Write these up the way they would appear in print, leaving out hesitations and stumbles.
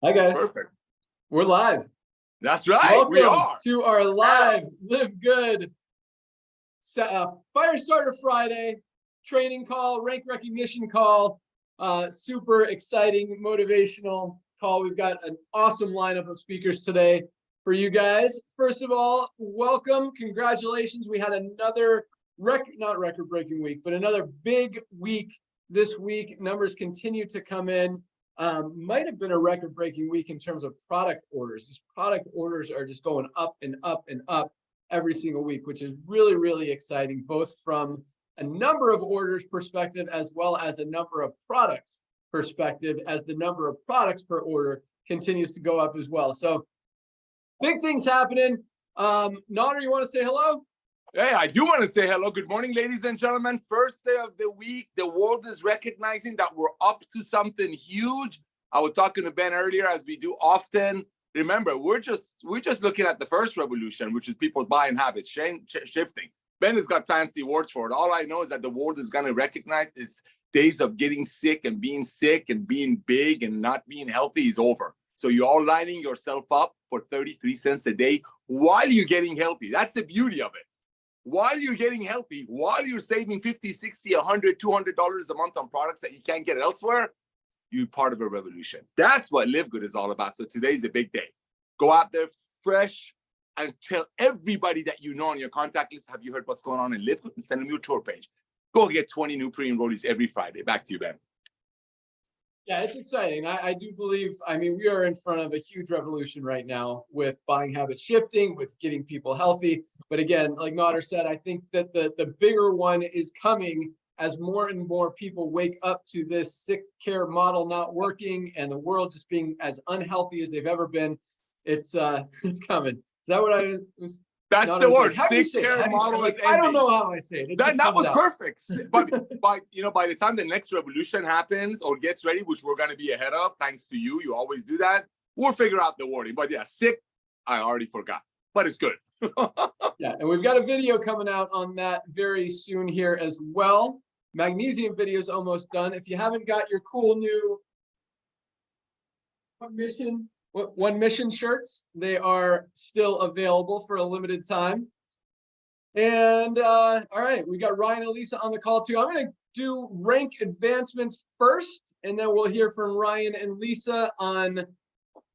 Hi guys, Perfect. we're live. That's right. Welcome We are to our live Live Good FireStarter Friday training call, rank recognition call. Super exciting, motivational call. We've got an awesome lineup of speakers today for you guys. First of all, welcome, congratulations. We had another not record-breaking week, but another big week this week. Numbers continue to come in. Might have been a record-breaking week in terms of product orders. These product orders are just going up and up and up every single week, which is really, really exciting, both from a number of orders perspective as well as a number of products perspective, as the number of products per order continues to go up as well. So big things happening. Nader, you want to say hello? Hey, I do want to say hello. Good morning, ladies and gentlemen. First day of the week. The world is recognizing that we're up to something huge. I was talking to Ben earlier, as we do often. Remember, we're just looking at the first revolution, which is people's buying habits shifting. Ben has got fancy words for it. All I know is that the world is going to recognize is days of getting sick and being big and not being healthy is over. So you're all lining yourself up for 33 cents a day while you're getting healthy. That's the beauty of it. While you're getting healthy, while you're saving $50, $60, $100, $200 a month on products that you can't get elsewhere, you're part of a revolution. That's what Live Good is all about. So today's a big day. Go out there fresh and tell everybody that you know on your contact list, have you heard what's going on in Live Good, and send them your tour page. Go get 20 new pre-enrollees every Friday. Back to you, Ben. Yeah, it's exciting. I do believe, I mean, we are in front of a huge revolution right now with buying habits shifting, with getting people healthy. But again, like Nader said, I think that the bigger one is coming as more and more people wake up to this sick care model not working and the world just being as unhealthy as they've ever been. It's coming. Is that what I was? That's the word. Sick care model is ending. I don't know how I say it. That was perfect. But by the time the next revolution happens or gets ready, which we're going to be ahead of, thanks to you, you always do that. We'll figure out the wording. But yeah, sick, I already forgot. But it's good. Yeah, and we've got a video coming out on that very soon here as well. Magnesium video is almost done. If you haven't got your cool new One Mission shirts, they are still available for a limited time. And all right, we got Ryan and Lisa on the call too. I'm going to do rank advancements first, and then we'll hear from Ryan and Lisa on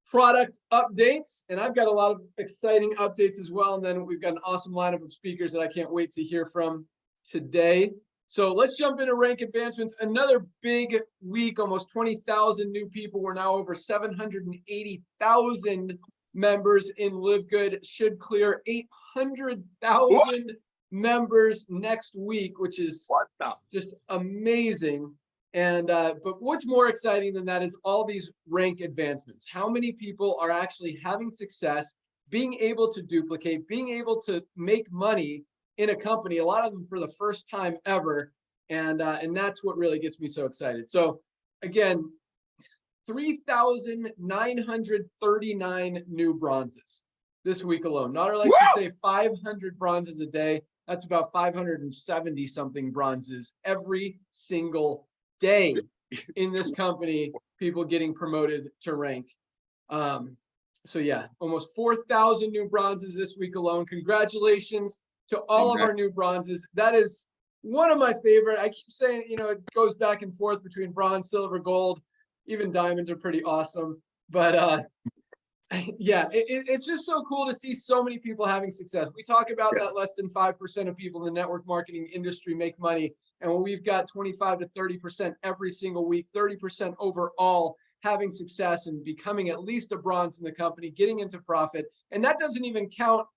product updates. And I've got a lot of exciting updates as well. And then we've got an awesome lineup of speakers that I can't wait to hear from today. So let's jump into rank advancements. Another big week, almost 20,000 new people. We're now over 780,000 members in Live Good. Should clear 800,000 members next week, which is just amazing. And but what's more exciting than that is all these rank advancements. How many people are actually having success, being able to duplicate, being able to make money in a company, a lot of them for the first time ever. And that's what really gets me so excited. So again, 3,939 new bronzes this week alone. Nader likes to say 500 bronzes a day. That's about 570 something bronzes every single day in this company, people getting promoted to rank. So yeah, almost 4,000 new bronzes this week alone. Congratulations to all of our new bronzes. That is one of my favorite. I keep saying, you know, it goes back and forth between bronze, silver, gold. Even diamonds are pretty awesome. But yeah, it's just so cool to see so many people having success. We talk about that less than 5% of people in the network marketing industry make money. And when we've got 25 to 30% every single week, 30% overall having success and becoming at least a bronze in the company, getting into profit. And that doesn't even count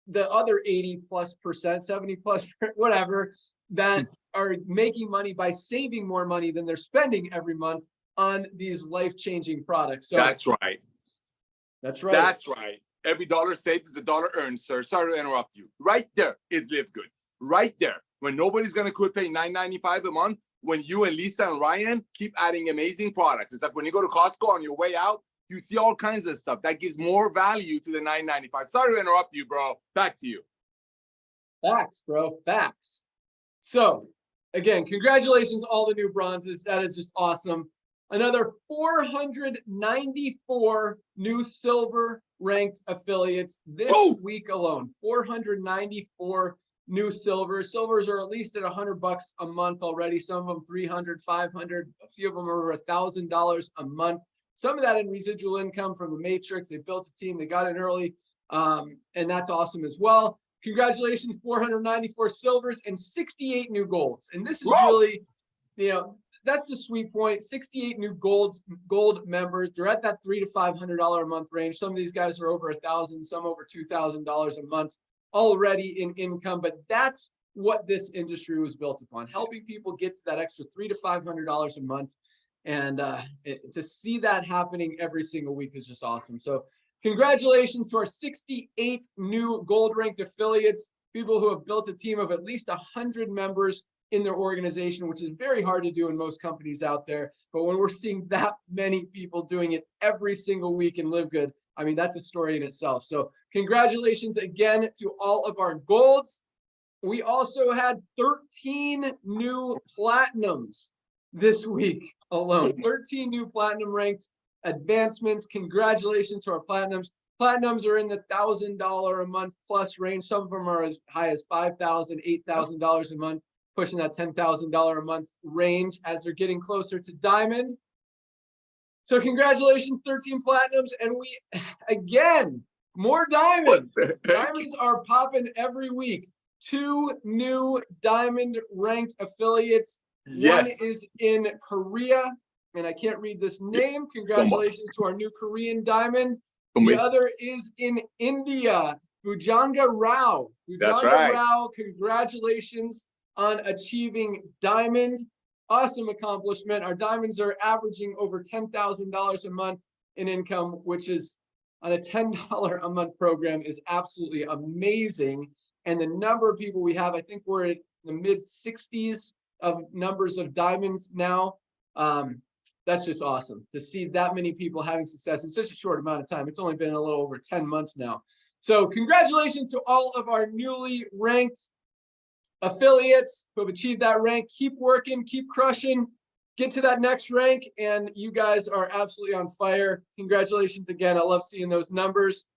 the other 80+%, 70+, whatever, that are making money by saving more money than they're spending every month on these life-changing products. So that's right. That's right. That's right. Every dollar saved is a dollar earned, sir. Sorry to interrupt you. Right there is Live Good. Right there. When nobody's going to quit paying $9.95 a month, when you and Lisa and Ryan keep adding amazing products. It's like when you go to Costco on your way out, you see all kinds of stuff that gives more value to the $9.95. Sorry to interrupt you, bro. Back to you. Facts, bro. Facts. So, again, congratulations, all the new bronzes. That is just awesome. Another 494 new silver ranked affiliates this week alone. 494 new silvers. Silvers are at least at $100 a month already. Some of them 300, 500. A few of them are over $1,000 a month. Some of that in residual income from the Matrix. They built a team. They got in early, and that's awesome as well. Congratulations, 494 silvers and 68 new golds. And this is really, that's the sweet point. 68 new gold members. They're at that $300 to $500 a month range. Some of these guys are over $1,000, some over $2,000 a month already in income. But that's what this industry was built upon, helping people get to that extra $300 to $500 a month. And to see that happening every single week is just awesome. So congratulations to our 68 new gold ranked affiliates, people who have built a team of at least 100 members in their organization, which is very hard to do in most companies out there. But when we're seeing that many people doing it every single week in LiveGood, I mean, that's a story in itself. So congratulations again to all of our golds. We also had 13 new platinums this week alone. 13 new platinum ranked advancements. Congratulations to our platinums. Platinums are in the $1,000 a month plus range. Some of them are as high as $5,000, $8,000 a month, pushing that $10,000 a month range as they're getting closer to diamond. So congratulations, 13 platinums. And we, again, more diamonds. Diamonds are popping every week. 2 new diamond ranked affiliates. One is in Korea, and I can't read this name. Congratulations to our new Korean diamond. The other is in India, Bhujanga Rao. That's right. Rao, congratulations on achieving diamond. Awesome accomplishment. Our diamonds are averaging over $10,000 a month in income, which is on a $10 a month program is absolutely amazing. And the number of people we have, I think we're at the mid 60s of numbers of diamonds now. That's just awesome to see that many people having success in such a short amount of time. It's only been a little over 10 months now. So congratulations to all of our newly ranked affiliates who have achieved that rank. Keep working, keep crushing, get to that next rank, and you guys are absolutely on fire. Congratulations again. I love seeing those numbers.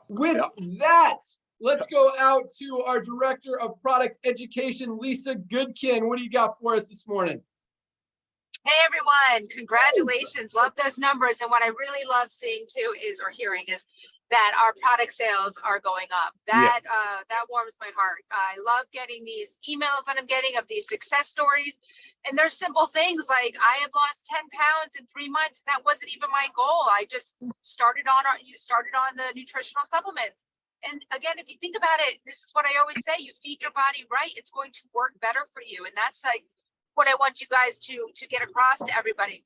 With that, let's go out to our Director of Product Education, Lisa Goodkin. What do you got for us this morning? Hey everyone, congratulations. Love those numbers. And what I really love seeing too is, or hearing is, that our product sales are going up. That that warms my heart. I love getting these emails that I'm getting of these success stories. And there's simple things like, I have lost 10 pounds in 3 months. That wasn't even my goal. I just started on the nutritional supplements. And again, if you think about it, this is what I always say, you feed your body right, it's going to work better for you. And that's like what I want you guys to get across to everybody.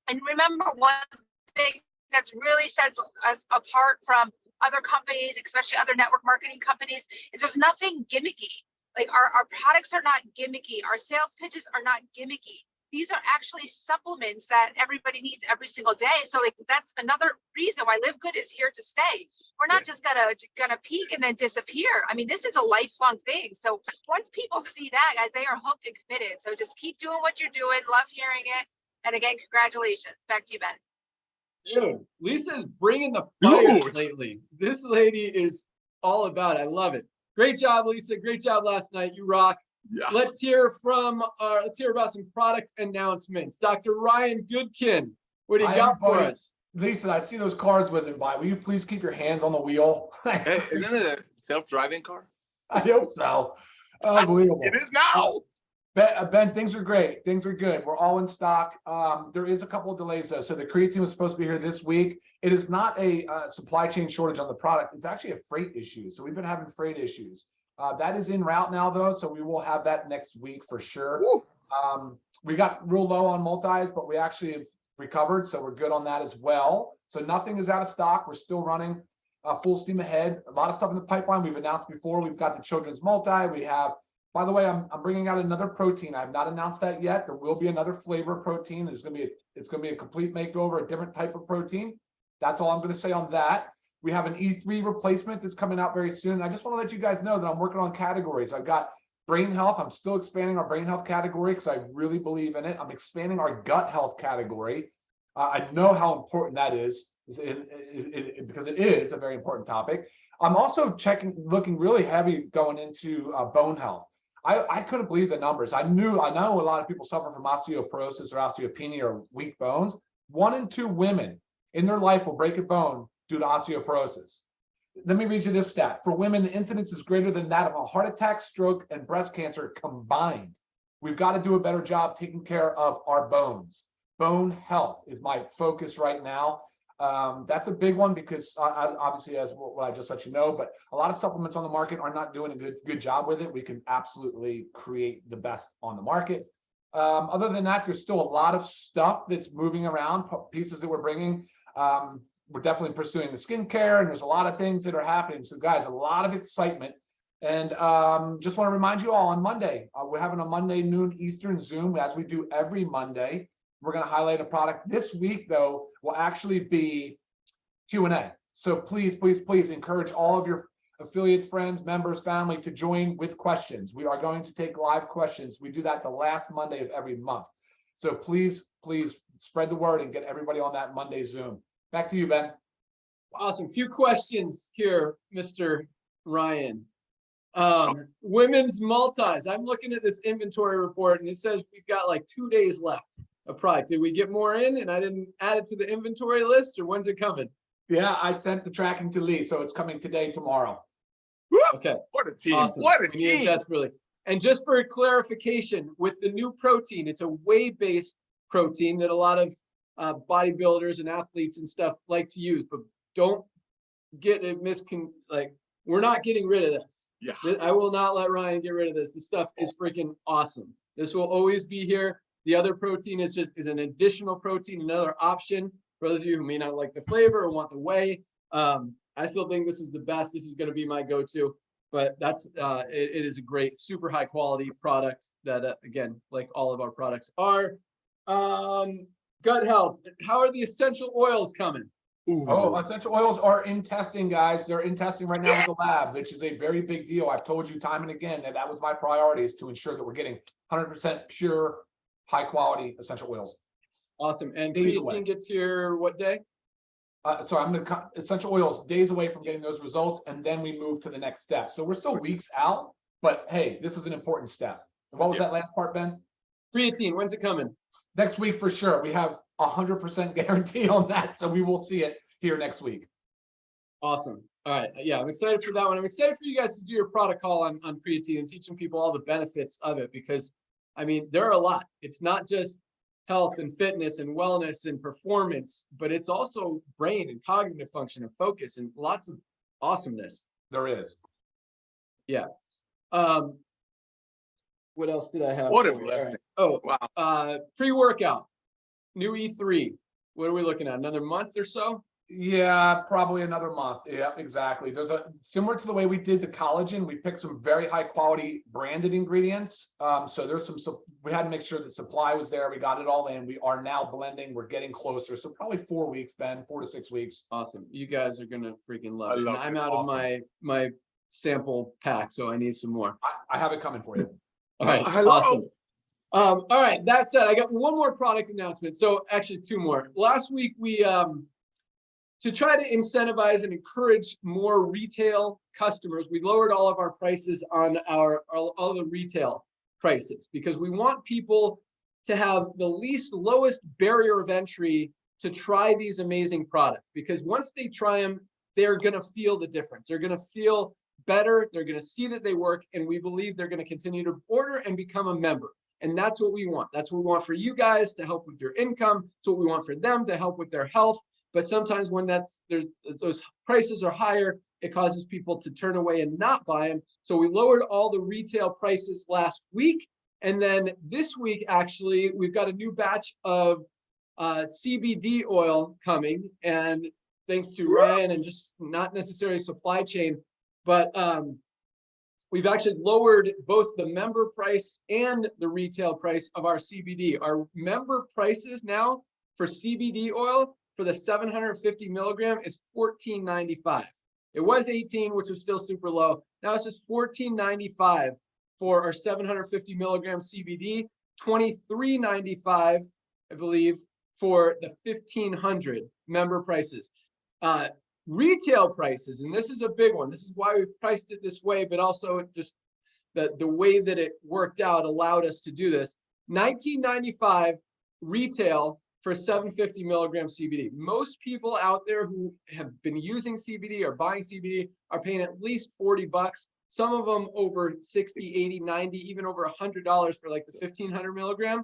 And remember, one thing that's really sets us apart from other companies, especially other network marketing companies, is there's nothing gimmicky. Like our products are not gimmicky. Our sales pitches are not gimmicky. These are actually supplements that everybody needs every single day. So like that's another reason why LiveGood is here to stay. We're not just gonna peak and then disappear. I mean, this is a lifelong thing. So once people see that, guys, they are hooked and committed. So just keep doing what you're doing. Love hearing it. And again, congratulations. Back to you, Ben. Dude, Lisa is bringing the fire lately. This lady is all about it. I love it. Great job, Lisa. Great job last night. You rock. Let's hear about some product announcements. Dr. Ryan Goodkin, what do you got for us? Lisa, I see those cars whizzing by. Will you please keep your hands on the wheel? Hey, isn't it a self-driving car? I hope so. Unbelievable. It is now. Ben, things are great. Things are good. We're all in stock. There is a couple of delays though. So the creatine was supposed to be here this week. It is not a supply chain shortage on the product. It's actually a freight issue. So we've been having freight issues. That is en route now though. So we will have that next week for sure. We got real low on multis, but we actually have recovered. So we're good on that as well. So nothing is out of stock. We're still running full steam ahead. A lot of stuff in the pipeline we've announced before. We've got the children's multi. We have, by the way, I'm bringing out another protein. I have not announced that yet. There will be another flavor protein. It's going to be a complete makeover, a different type of protein. That's all I'm going to say on that. We have an E3 replacement that's coming out very soon. I just want to let you guys know that I'm working on categories. I've got brain health. I'm still expanding our brain health category because I really believe in it. I'm expanding our gut health category. I know how important that is because it is a very important topic. I'm also looking really heavy going into bone health. I couldn't believe the numbers. I know a lot of people suffer from osteoporosis or osteopenia or weak bones. 1 in 2 women in their life will break a bone due to osteoporosis. Let me read you this stat. For women, the incidence is greater than that of a heart attack, stroke, and breast cancer combined. We've got to do a better job taking care of our bones. Bone health is my focus right now. That's a big one because obviously, as what I just let you know, but a lot of supplements on the market are not doing a good job with it. We can absolutely create the best on the market. Other than that, there's still a lot of stuff that's moving around, pieces that we're bringing. We're definitely pursuing the skincare, and there's a lot of things that are happening. So guys, a lot of excitement. And just want to remind you all on Monday, we're having a Monday noon Eastern Zoom, as we do every Monday. We're going to highlight a product. This week, though, will actually be Q&A. So please, please, please encourage all of your affiliates, friends, members, family to join with questions. We are going to take live questions. We do that the last Monday of every month. So please, please spread the word and get everybody on that Monday Zoom. Back to you, Ben. Awesome. Few questions here, Mr. Ryan. Women's multis. I'm looking at this inventory report and it says we've got like 2 days left of product. Did we get more in and I didn't add it to the inventory list, or when's it coming? Yeah, I sent the tracking to Lee, so it's coming today, tomorrow. Okay. What a team. Awesome. What a We need it team. desperately. And just for clarification, with the new protein, it's a whey-based protein that a lot of bodybuilders and athletes and stuff like to use, but don't get it we're not getting rid of this. Yeah. I will not let Ryan get rid of this. This stuff is freaking awesome. This will always be here. The other protein is an additional protein, another option for those of you who may not like the flavor or want the whey. I still think this is the best. This is going to be my go-to, but that's it is a great, super high quality product that again, like all of our products are. Gut health. How are the essential oils coming? Ooh. Oh, essential oils are in testing, guys. They're in testing right now with the lab, which is a very big deal. I've told you time and again that was my priority, is to ensure that we're getting 100% pure, high quality essential oils. Awesome. And Days creatine away. gets here what day? So I'm going to essential oils days away from getting those results, and then we move to the next step. So we're still weeks out, but hey, this is an important step. And what was that last part, Ben? Creatine, when's it coming? Next week for sure. We have 100% guarantee on that, so we will see it here next week. Awesome. All right. Yeah, I'm excited for that one. I'm excited for you guys to do your product call on creatine and teaching people all the benefits of it, because I mean, there are a lot. It's not just health and fitness and wellness and performance, but it's also brain and cognitive function and focus and lots of awesomeness. There is. Yeah. What else did I have? What a for you? blessing. All right. Oh, Wow. Pre-workout, new E3. What are we looking at? Another month or so? Yeah, probably another month. Yeah, exactly. There's a similar to the way we did the collagen. We picked some very high quality branded ingredients. So there's we had to make sure the supply was there. We got it all in. We are now blending. We're getting closer. So probably 4 weeks, Ben, 4 to 6 weeks. Awesome. You guys are gonna freaking love I it. And love I'm it. out Awesome. of my sample pack, so I need some more. I have it coming for you. All right. Hello. Awesome. All right. That said, I got one more product announcement. So actually 2 more. Last week we to try to incentivize and encourage more retail customers, we lowered all of our prices on all the retail prices, because we want people to have the lowest barrier of entry to try these amazing products, because once they try them, they're going to feel the difference. They're going to feel better. They're going to see that they work, and we believe they're going to continue to order and become a member. And that's what we want. That's what we want for you guys, to help with your income. It's what we want for them, to help with their health. But sometimes when those prices are higher, it causes people to turn away and not buy them. So we lowered all the retail prices last week. And then this week, actually, we've got a new batch of CBD oil coming. And thanks to Ryan, and just not necessarily supply chain, but we've actually lowered both the member price and the retail price of our CBD. Our member prices now for CBD oil for the 750 milligram is $14.95. It was $18, which was still super low. Now it's just $14.95 for our 750 milligram CBD, $23.95, I believe, for the 1,500 member prices. Retail prices, and this is a big one. This is why we priced it this way, but also just the way that it worked out allowed us to do this. $19.95 retail for 750 milligram CBD. Most people out there who have been using CBD or buying CBD are paying at least 40 bucks. Some of them over 60, 80, 90, even over $100 for like the 1,500 milligram.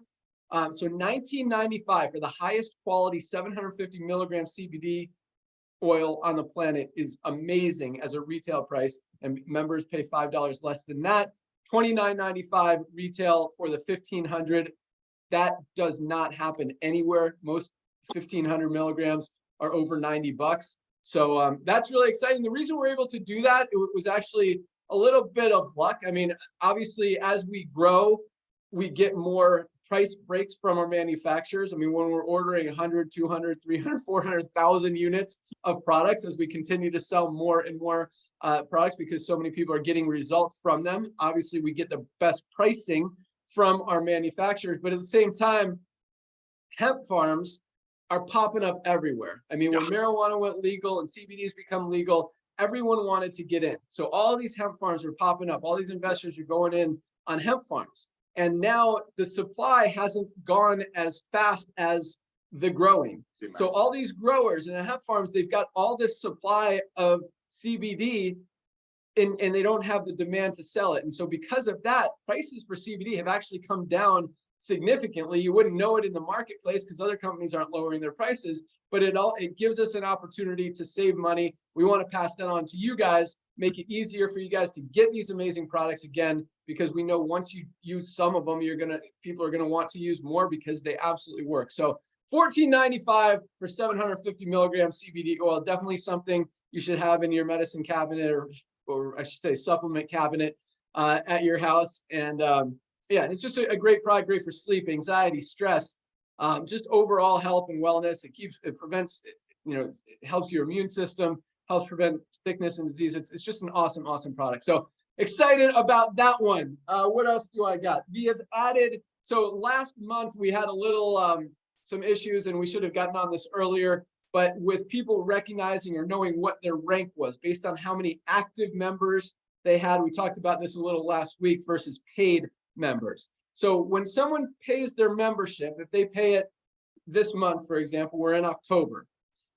So $19.95 for the highest quality 750 milligram CBD oil on the planet is amazing as a retail price, and members pay $5 less than that. $29.95 retail for the 1,500. That does not happen anywhere. Most 1,500 milligrams are over 90 bucks. So that's really exciting. The reason we're able to do that, it was actually a little bit of luck. I mean, obviously, as we grow, we get more price breaks from our manufacturers. I mean, when we're ordering 100, 200, 300, 400,000 units of products, as we continue to sell more and more products because so many people are getting results from them, obviously we get the best pricing from our manufacturers. But at the same time, hemp farms are popping up everywhere. I mean, when marijuana went legal and CBD's become legal, everyone wanted to get in. So all these hemp farms are popping up. All these investors are going in on hemp farms. And now the supply hasn't gone as fast as the growing. So all these growers and the hemp farms, they've got all this supply of CBD and they don't have the demand to sell it. And so because of that, prices for CBD have actually come down significantly. You wouldn't know it in the marketplace because other companies aren't lowering their prices, but it gives us an opportunity to save money. We want to pass that on to you guys, make it easier for you guys to get these amazing products again, because we know once you use some of them, people are gonna want to use more because they absolutely work. So $14.95 for 750 milligrams CBD oil, definitely something you should have in your medicine cabinet, or I should say supplement cabinet at your house. And yeah, it's just a great product, great for sleep, anxiety, stress, just overall health and wellness. It prevents, it helps your immune system, helps prevent sickness and disease. It's just an awesome, awesome product. So excited about that one. What else do I got? We have added, so last month we had a little, some issues, and we should have gotten on this earlier, but with people recognizing or knowing what their rank was based on how many active members they had. We talked about this a little last week versus paid members. So when someone pays their membership, if they pay it this month, for example, we're in October,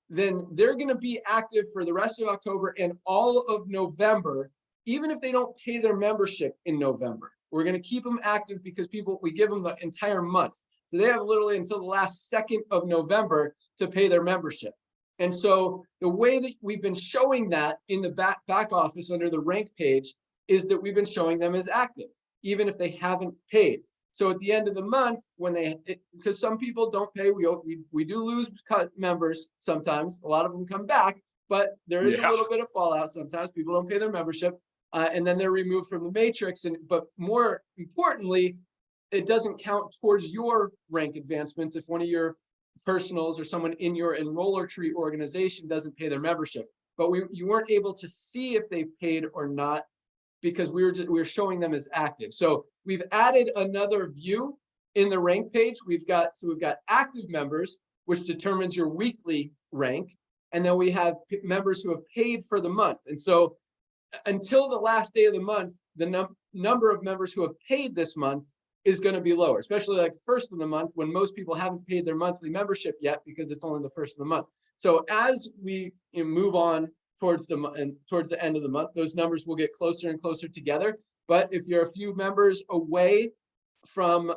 then they're going to be active for the rest of October and all of November, even if they don't pay their membership in November. We're going to keep them active because we give them the entire month. So they have literally until the last second of November to pay their membership. And so the way that we've been showing that in the back office under the rank page is that we've been showing them as active, even if they haven't paid. So at the end of the month, because some people don't pay, we do lose members sometimes. A lot of them come back, but there is a little bit of fallout sometimes. People don't pay their membership, and then they're removed from the matrix. But more importantly, it doesn't count towards your rank advancements if one of your personals or someone in your enroller tree organization doesn't pay their membership. But you weren't able to see if they paid or not because we were showing them as active. So we've added another view in the rank page. We've got active members, which determines your weekly rank, and then we have members who have paid for the month. And so until the last day of the month, the number of members who have paid this month is going to be lower, especially like the first of the month when most people haven't paid their monthly membership yet because it's only the first of the month. So as we move on towards the end of the month, those numbers will get closer and closer together. But if you're a few members away from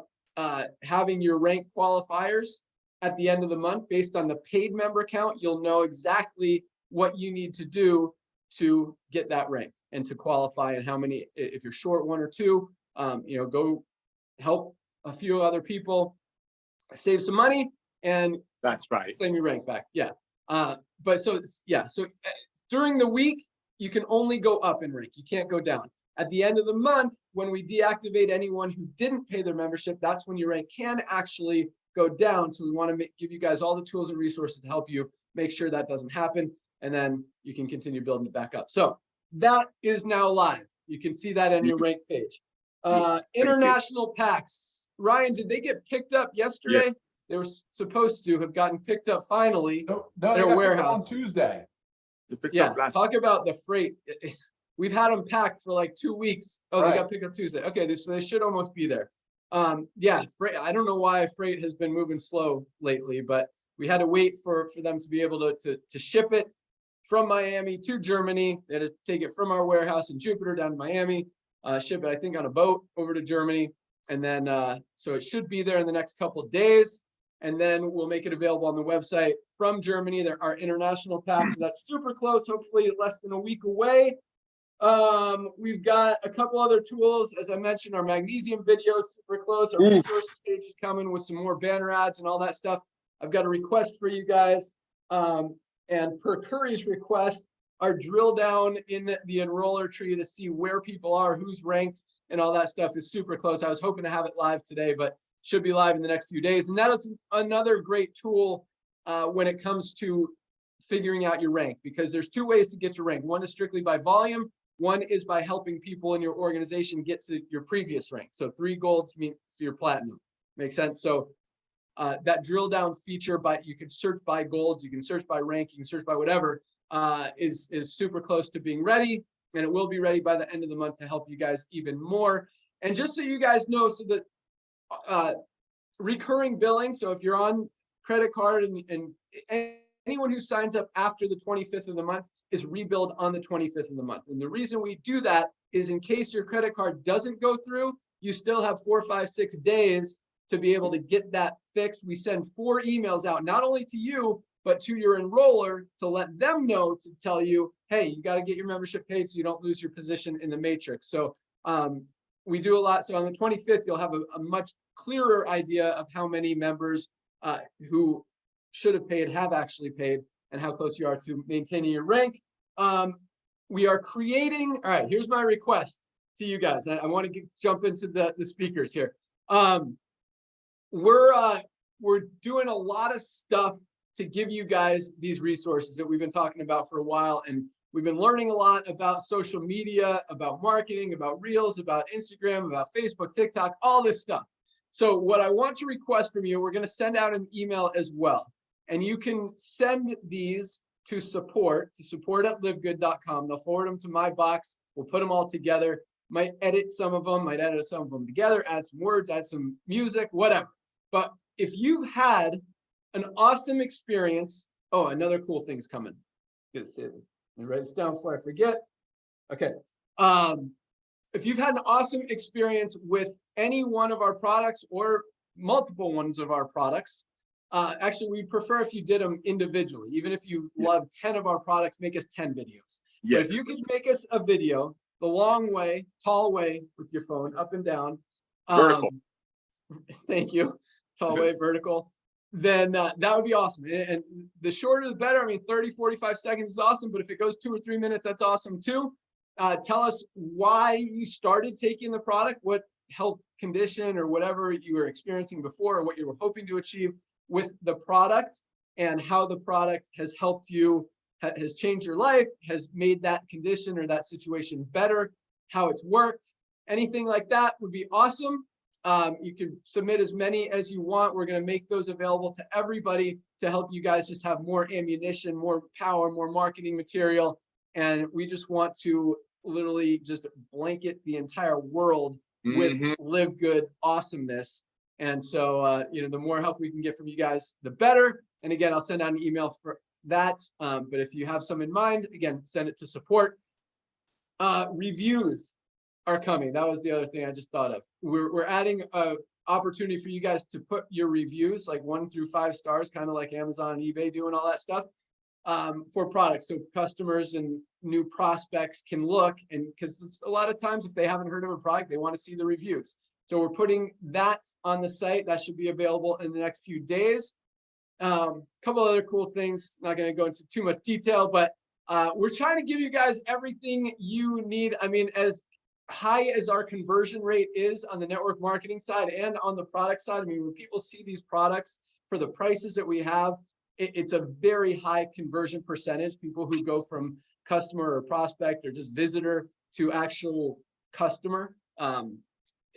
having your rank qualifiers at the end of the month based on the paid member count, you'll know exactly what you need to do to get that rank and to qualify, and how many, if you're short one or two, go help a few other people save some money and that's right, claim your rank back. So during the week you can only go up in rank, you can't go down. At the end of the month, when we deactivate anyone who didn't pay their membership, that's when your rank can actually go down. So we want to give you guys all the tools and resources to help you make sure that doesn't happen, and then you can continue building it back up. So that is now live. You can see that on your rank page. International packs. Ryan, did they get picked up yesterday? They were supposed to have gotten picked up finally. No, Their they got picked up warehouse. on Tuesday. You picked Yeah, up last. talk about the freight. We've had them packed for like 2 weeks. Oh, Right. they got picked up Tuesday. Okay, so they should almost be there. Yeah, freight. I don't know why freight has been moving slow lately, but we had to wait for them to be able to ship it from Miami to Germany. They had to take it from our warehouse in Jupiter down to Miami, ship it, I think, on a boat over to Germany. And then, so it should be there in the next couple of days. And then we'll make it available on the website from Germany. There are international packs, so that's super close, hopefully less than a week away. We've got a couple other tools. As I mentioned, our magnesium video is super close. Our resources page is coming with some more banner ads and all that stuff. I've got a request for you guys. And per Curry's request, our drill down in the enroller tree to see where people are, who's ranked, and all that stuff is super close. I was hoping to have it live today, but should be live in the next few days. And that is another great tool when it comes to figuring out your rank, because there's 2 ways to get your rank. One is strictly by volume. One is by helping people in your organization get to your previous rank. So 3 golds means your platinum. Makes sense? So that drill down feature, but you can search by golds, you can search by rank, you can search by whatever, is super close to being ready. And it will be ready by the end of the month to help you guys even more. And just so you guys know, so that recurring billing, so if you're on credit card and anyone who signs up after the 25th of the month is rebilled on the 25th of the month. And the reason we do that is in case your credit card doesn't go through, you still have 4, 5, 6 days to be able to get that fixed. We send 4 emails out, not only to you, but to your enroller to let them know, to tell you, hey, you got to get your membership paid so you don't lose your position in the matrix. So we do a lot. So on the 25th, you'll have a much clearer idea of how many members who should have paid have actually paid and how close you are to maintaining your rank. We are creating, all right, here's my request to you guys. I want to jump into the speakers here. We're doing a lot of stuff to give you guys these resources that we've been talking about for a while. And we've been learning a lot about social media, about marketing, about Reels, about Instagram, about Facebook, TikTok, all this stuff. So what I want to request from you, we're going to send out an email as well. And you can send these to support at livegood.com. They'll forward them to my box. We'll put them all together. Might edit some of them, might edit some of them together, add some words, add some music, whatever. But if you've had an awesome experience, oh, another cool thing's coming. Let me write this down before I forget. Okay. If you've had an awesome experience with any one of our products or multiple ones of our products, actually, we prefer if you did them individually. Even if you love 10 of our products, make us 10 videos. Yes. But if you could make us a video, the long way, tall way with your phone, up and down. Vertical. Thank you. Tall way, vertical. Then that would be awesome. And the shorter, the better. I mean, 30, 45 seconds is awesome. But if it goes 2 or 3 minutes, that's awesome too. Tell us why you started taking the product, what health condition or whatever you were experiencing before, or what you were hoping to achieve with the product, and how the product has helped you, has changed your life, has made that condition or that situation better, how it's worked. Anything like that would be awesome. You can submit as many as you want. We're going to make those available to everybody to help you guys just have more ammunition, more power, more marketing material. And we just want to literally just blanket the entire world with Live Good awesomeness. And so, the more help we can get from you guys, the better. And again, I'll send out an email for that. But if you have some in mind, again, send it to support. Reviews are coming. That was the other thing I just thought of. We're adding an opportunity for you guys to put your reviews, like 1 through 5 stars, kind of like Amazon and eBay doing all that stuff, for products. So customers and new prospects can look, and because a lot of times if they haven't heard of a product, they want to see the reviews. So we're putting that on the site. That should be available in the next few days. Couple other cool things, not going to go into too much detail, but we're trying to give you guys everything you need. I mean, as high as our conversion rate is on the network marketing side and on the product side, I mean, when people see these products for the prices that we have, it's a very high conversion percentage. People who go from customer or prospect or just visitor to actual customer.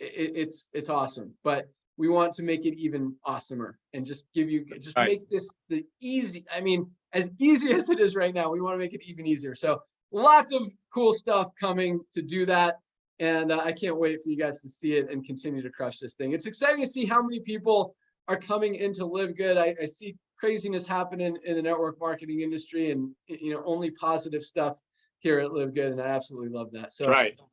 It's awesome. But we want to make it even awesomer and just make this the easy. I mean, as easy as it is right now, we want to make it even easier. So lots of cool stuff coming to do that. And I can't wait for you guys to see it and continue to crush this thing. It's exciting to see how many people are coming into LiveGood. I see craziness happening in the network marketing industry, and only positive stuff here at LiveGood, and I absolutely love that. So,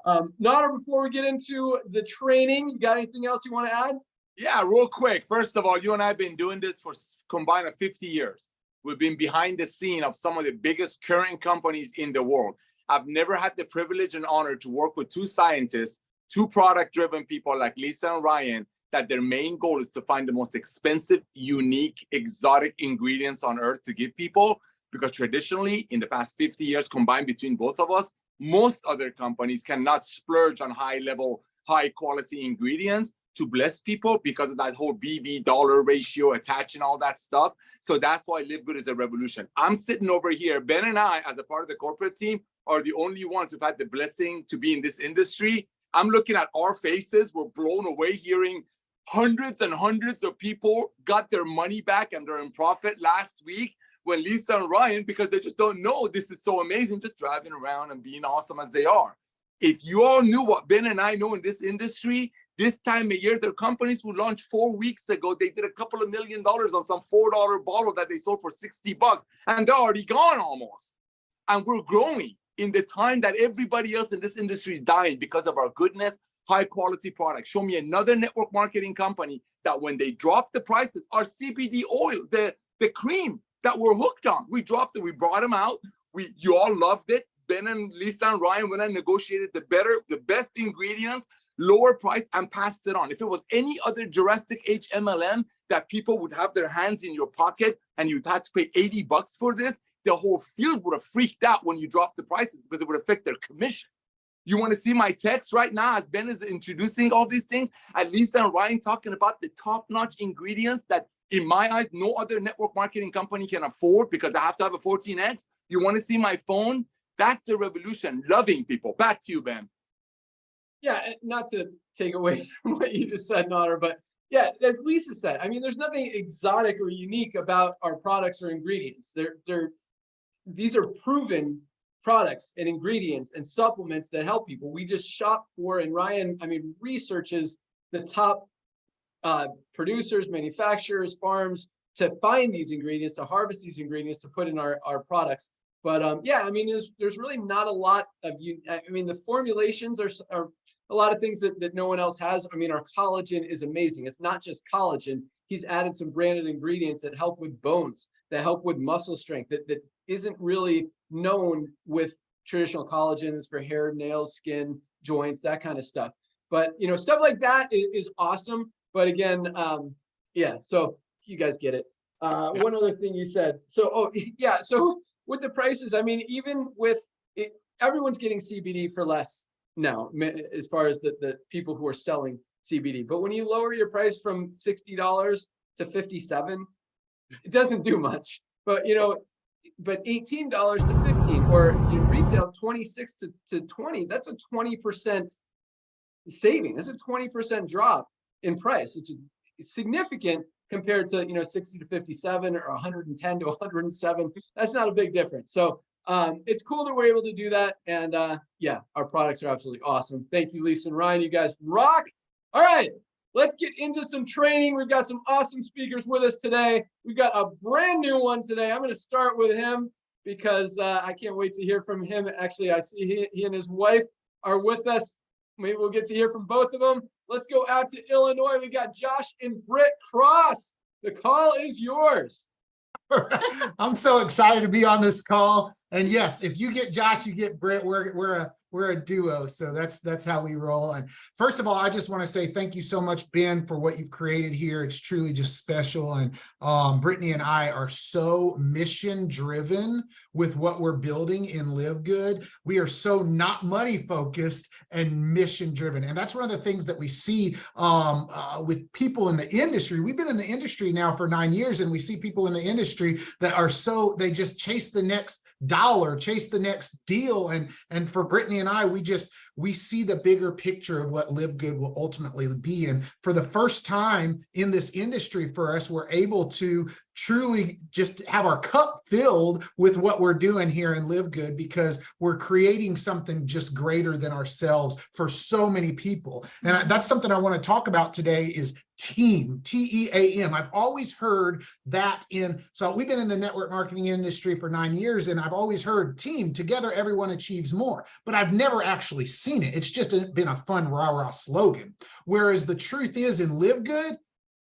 Nader, before we get into the training, you got anything else you want to add? Yeah, real quick. First of all, you and I have been doing this for combined of 50 years. We've been behind the scene of some of the biggest current companies in the world. I've never had the privilege and honor to work with two scientists, two product-driven people like Lisa and Ryan, that their main goal is to find the most expensive, unique, exotic ingredients on earth to give people. Because traditionally, in the past 50 years combined between both of us, most other companies cannot splurge on high-level, high-quality ingredients to bless people because of that whole BB dollar ratio attach and all that stuff. So that's why LiveGood is a revolution. I'm sitting over here. Ben and I, as a part of the corporate team, are the only ones who've had the blessing to be in this industry. I'm looking at our faces. We're blown away hearing hundreds and hundreds of people got their money back and they're in profit last week when Lisa and Ryan, because they just don't know this is so amazing, just driving around and being awesome as they are. If you all knew what Ben and I know in this industry, this time of year, their companies who launched 4 weeks ago, they did a couple of $1 million on some $4 bottle that they sold for $60, and they're already gone almost. And we're growing in the time that everybody else in this industry is dying because of our goodness, high quality products. Show me another network marketing company that when they drop the prices, our CBD oil, the cream that we're hooked on, we dropped it, we brought them out. You all loved it. Ben and Lisa and Ryan went and negotiated the best ingredients, lower price, and passed it on. If it was any other Jurassic Age MLM that people would have their hands in your pocket and you'd have to pay $80 for this, the whole field would have freaked out when you dropped the prices because it would affect their commission. You want to see my text right now as Ben is introducing all these things, and Lisa and Ryan talking about the top-notch ingredients that, in my eyes, no other network marketing company can afford because I have to have a 14X. You want to see my phone? That's the revolution. Loving people. Back to you, Ben. Yeah, not to take away from what you just said, Nader, but yeah, as Lisa said, I mean, there's nothing exotic or unique about our products or ingredients. These are proven products and ingredients and supplements that help people. We just shop for, and Ryan, I mean, researches the top producers, manufacturers, farms to find these ingredients, to harvest these ingredients, to put in our products. But yeah, I mean, there's really not a lot of I mean, the formulations are a lot of things that no one else has. I mean, our collagen is amazing. It's not just collagen. He's added some branded ingredients that help with bones, that help with muscle strength, that isn't really known with traditional collagens for hair, nails, skin, joints, that kind of stuff. But stuff like that is awesome. But again, yeah, so you guys get it. One other thing you said. So, yeah, so with the prices, I mean, even with it, everyone's getting CBD for less now, as far as the people who are selling CBD. But when you lower your price from $60 to $57, it doesn't do much. But but $18 to $15, or in retail 26 to 20, that's a 20% saving. That's a 20% drop in price, which is significant compared to 60 to 57 or 110 to 107. That's not a big difference. So it's cool that we're able to do that. And yeah, our products are absolutely awesome. Thank you, Lisa and Ryan. You guys rock. All right, let's get into some training. We've got some awesome speakers with us today. We've got a brand new one today. I'm going to start with him because I can't wait to hear from him. Actually, I see he and his wife are with us. Maybe we'll get to hear from both of them. Let's go out to Illinois. We got Josh and Britt Cross. The call is yours. I'm so excited to be on this call. And yes, if you get Josh, you get Britt. We're a duo, so that's how we roll. And first of all, I just want to say thank you so much, Ben, for what you've created here. It's truly just special. And Brittany and I are so mission driven with what we're building in LiveGood. We are so not money focused and mission driven. And that's one of the things that we see with people in the industry. We've been in the industry now for 9 years, and we see people in the industry that are they just chase the next dollar, chase the next deal. And for Brittany and I, we see the bigger picture of what LiveGood will ultimately be. And for the first time in this industry for us, we're able to truly just have our cup filled with what we're doing here in LiveGood, because we're creating something just greater than ourselves for so many people. And that's something I want to talk about today is team, T-E-A-M. I've always heard that so we've been in the network marketing industry for 9 years, and I've always heard team, together everyone achieves more, but I've never actually seen it. It's just been a fun rah-rah slogan. Whereas the truth is in LiveGood,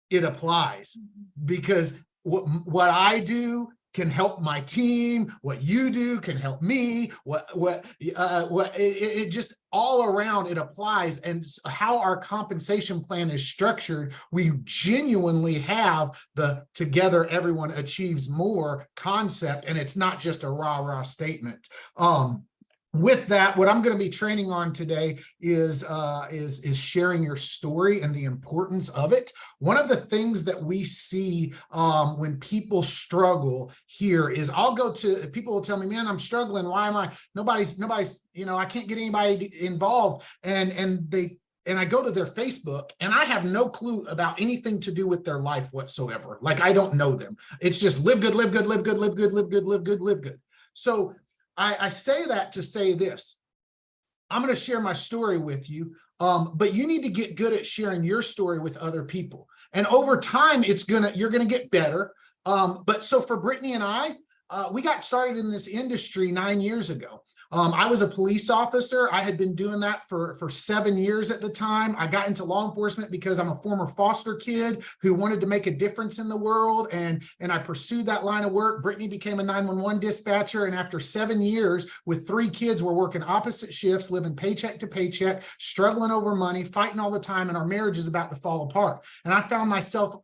it applies, because what I do can help my team, what you do can help me, it just all around it applies. And how our compensation plan is structured, we genuinely have the together everyone achieves more concept, and it's not just a rah-rah statement. With that, what I'm going to be training on today is sharing your story and the importance of it. One of the things that we see when people struggle here is people will tell me, man, I'm struggling. Why am I? Nobody's, I can't get anybody involved. And I go to their Facebook and I have no clue about anything to do with their life whatsoever. Like, I don't know them. It's just live good, live good, live good, live good, live good, live good, live good. So I say that to say this. I'm going to share my story with you, but you need to get good at sharing your story with other people. And over time, you're going to get better. But so for Brittany and I, we got started in this industry 9 years ago. I was a police officer. I had been doing that for 7 years at the time. I got into law enforcement because I'm a former foster kid who wanted to make a difference in the world. And I pursued that line of work. Brittany became a 911 dispatcher. And after 7 years with 3 kids, we're working opposite shifts, living paycheck to paycheck, struggling over money, fighting all the time. And our marriage is about to fall apart. And I found myself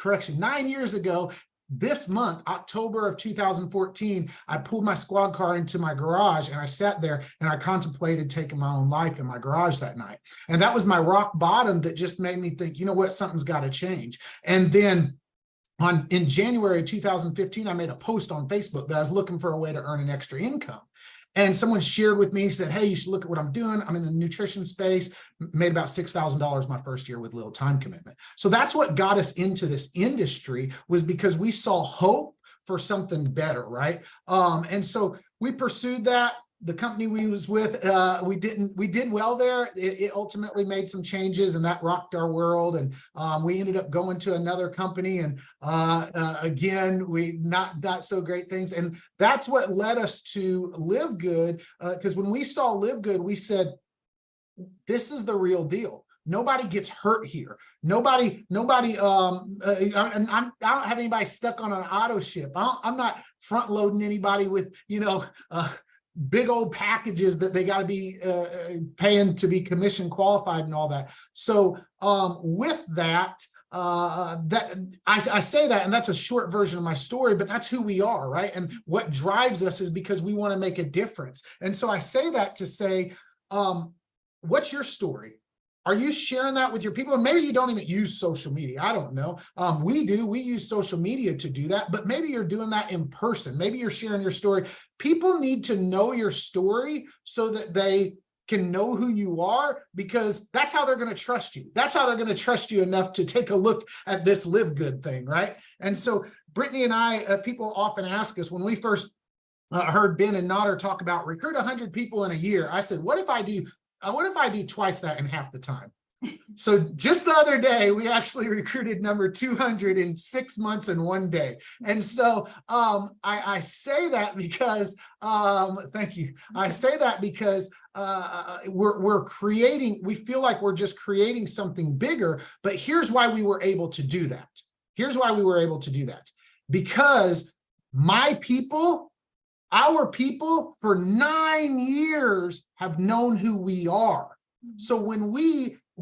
9 years ago, this month, October of 2014, I pulled my squad car into my garage and I sat there and I contemplated taking my own life in my garage that night. And that was my rock bottom that just made me think, you know what, something's got to change. And then in January of 2015, I made a post on Facebook that I was looking for a way to earn an extra income. And someone shared with me, said, hey, you should look at what I'm doing. I'm in the nutrition space, made about $6,000 my first year with little time commitment. So that's what got us into this industry, was because we saw hope for something better, right? And so we pursued that. The company we was with, we did well there. It ultimately made some changes, and that rocked our world. And we ended up going to another company, and again, we not so great things. And that's what led us to LiveGood, because when we saw LiveGood, we said, this is the real deal. Nobody gets hurt here. Nobody. I don't have anybody stuck on an auto ship. I'm not front loading anybody with, big old packages that they got to be paying to be commission qualified and all that. So with that, I say that, and that's a short version of my story, but that's who we are, right? And what drives us is because we want to make a difference. And so I say that to say, what's your story? Are you sharing that with your people? And maybe you don't even use social media. I don't know. We do. We use social media to do that, but maybe you're doing that in person. Maybe you're sharing your story. People need to know your story so that they can know who you are, because that's how they're going to trust you. That's how they're going to trust you enough to take a look at this LiveGood thing, right? And so Brittany and I, people often ask us, when we first heard Ben and Nader talk about recruit 100 people in a year, I said, what if I do twice that in half the time? So just the other day, we actually recruited number 200 in 6 months and 1 day. And so I say that because, thank you. I say that because we feel like we're just creating something bigger, but here's why we were able to do that. Here's why we were able to do that. Because our people for 9 years have known who we are. So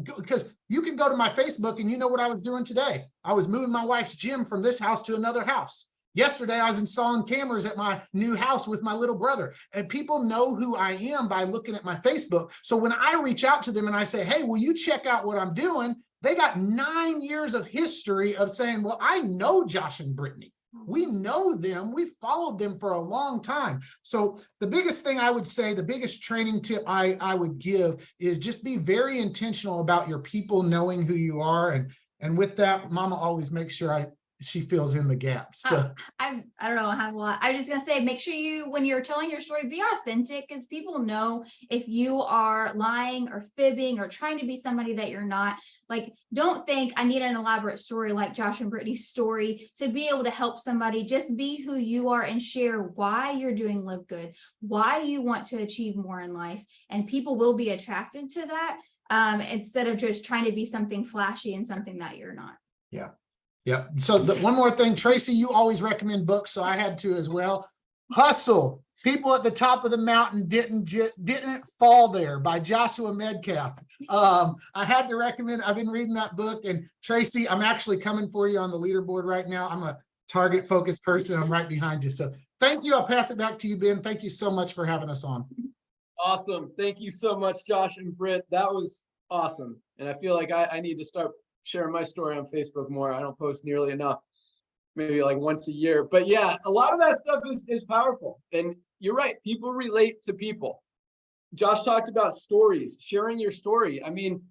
because you can go to my Facebook and you know what I was doing today. I was moving my wife's gym from this house to another house. Yesterday, I was installing cameras at my new house with my little brother. And people know who I am by looking at my Facebook. So when I reach out to them and I say, hey, will you check out what I'm doing? They got 9 years of history of saying, well, I know Josh and Brittany. We know them, we followed them for a long time. So the biggest thing I would say, the biggest training tip I would give is just be very intentional about your people knowing who you are. And with that, Mama always makes sure she fills in the gaps. So I don't know, I have a lot. I was just gonna say, make sure you, when you're telling your story, be authentic, because people know if you are lying or fibbing or trying to be somebody that you're not. Like, don't think I need an elaborate story like Josh and Brittany's story to be able to help somebody. Just be who you are and share why you're doing Live Good, why you want to achieve more in life, and people will be attracted to that, instead of just trying to be something flashy and something that you're not. yeah. Yeah. So one more thing, Tracy, you always recommend books, so I had to as well. Hustle. People at the Top of the Mountain Didn't Fall There by Joshua Medcalf. I had to recommend, I've been reading that book, and Tracy, I'm actually coming for you on the leaderboard right now. I'm a target focused person. I'm right behind you. So thank you. I'll pass it back to you, Ben. Thank you so much for having us on. Awesome. Thank you so much, Josh and Britt. That was awesome. And I feel like I need to start sharing my story on Facebook more. I don't post nearly enough, maybe like once a year. But yeah, a lot of that stuff is powerful. And you're right, people relate to people. Josh talked about stories, sharing your story. I mean,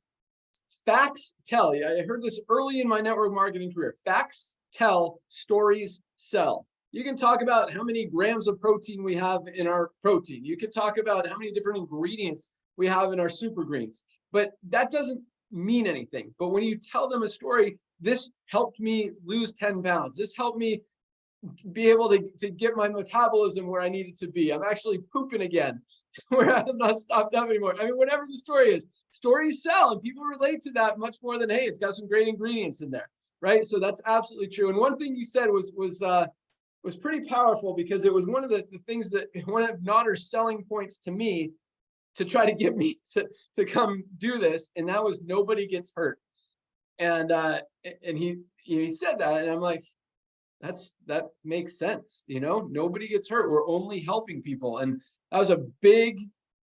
facts tell. I heard this early in my network marketing career. Facts tell, stories sell. You can talk about how many grams of protein we have in our protein. You can talk about how many different ingredients we have in our super greens, but that doesn't mean anything. But when you tell them a story, this helped me lose 10 pounds. This helped me be able to get my metabolism where I needed to be. I'm actually pooping again, where I have not stopped up anymore. I mean, whatever the story is, stories sell, and people relate to that much more than, hey, it's got some great ingredients in there, right? So that's absolutely true. And one thing you said was pretty powerful, because it was one of the things that, one of Notter's selling points to me, to try to get me to come do this, and that was nobody gets hurt. And he said that, and I'm like, that makes sense, nobody gets hurt. We're only helping people. And that was a big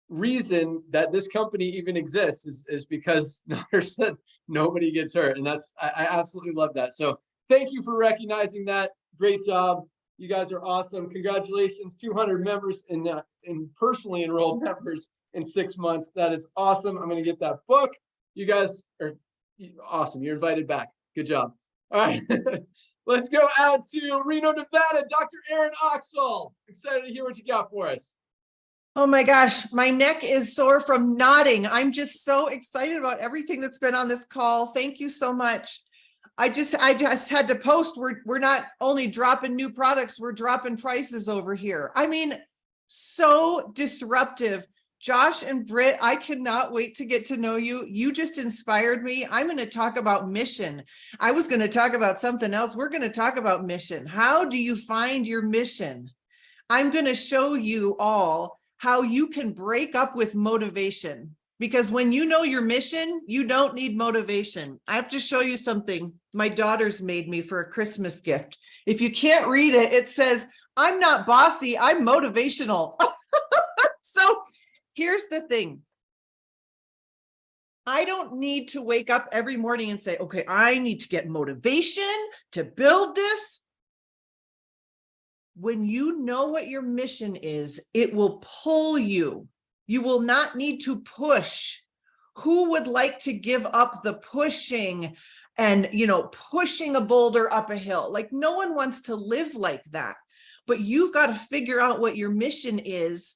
reason that this company even exists, is because Notter said nobody gets hurt. And I absolutely love that. So thank you for recognizing that. Great job. You guys are awesome. Congratulations, 200 members in personally enrolled members in 6 months. That is awesome. I'm going to get that book. You guys are awesome. You're invited back. Good job. All right. Let's go out to Reno, Nevada. Dr. Aaron Oxall. Excited to hear what you got for us. Oh my gosh, my neck is sore from nodding. I'm just so excited about everything that's been on this call. Thank you so much. I just had to post. We're not only dropping new products, we're dropping prices over here. I mean, so disruptive. Josh and Britt, I cannot wait to get to know you. You just inspired me. I'm going to talk about mission. I was going to talk about something else. We're going to talk about mission. How do you find your mission? I'm going to show you all how you can break up with motivation, because when you know your mission, you don't need motivation. I have to show you something my daughters made me for a Christmas gift. If you can't read it, it says, "I'm not bossy, I'm motivational." So here's the thing. I don't need to wake up every morning and say, okay, I need to get motivation to build this. When you know what your mission is, it will pull you. You will not need to push. Who would like to give up the pushing and, pushing a boulder up a hill? Like, no one wants to live like that, but you've got to figure out what your mission is,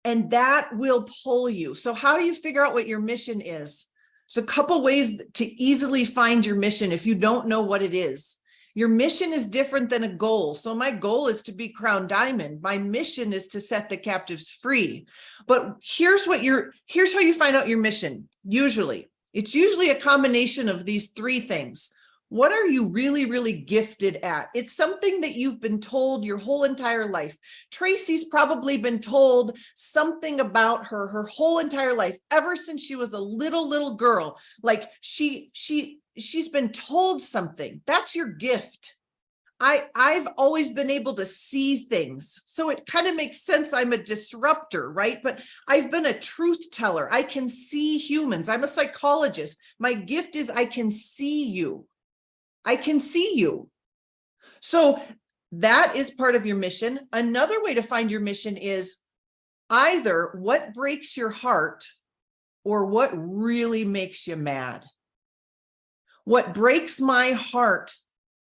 and that will pull you. So how do you figure out what your mission is? There's a couple ways to easily find your mission if you don't know what it is. Your mission is different than a goal. So my goal is to be crown diamond. My mission is to set the captives free. But here's how you find out your mission. It's usually a combination of these three things. What are you really, really gifted at? It's something that you've been told your whole entire life. Tracy's probably been told something about her whole entire life, ever since she was a little girl. Like she's been told something. That's your gift. I've always been able to see things. So it kind of makes sense. I'm a disruptor, right? But I've been a truth teller. I can see humans. I'm a psychologist. My gift is I can see you. I can see you. So that is part of your mission. Another way to find your mission is either what breaks your heart or what really makes you mad. What breaks my heart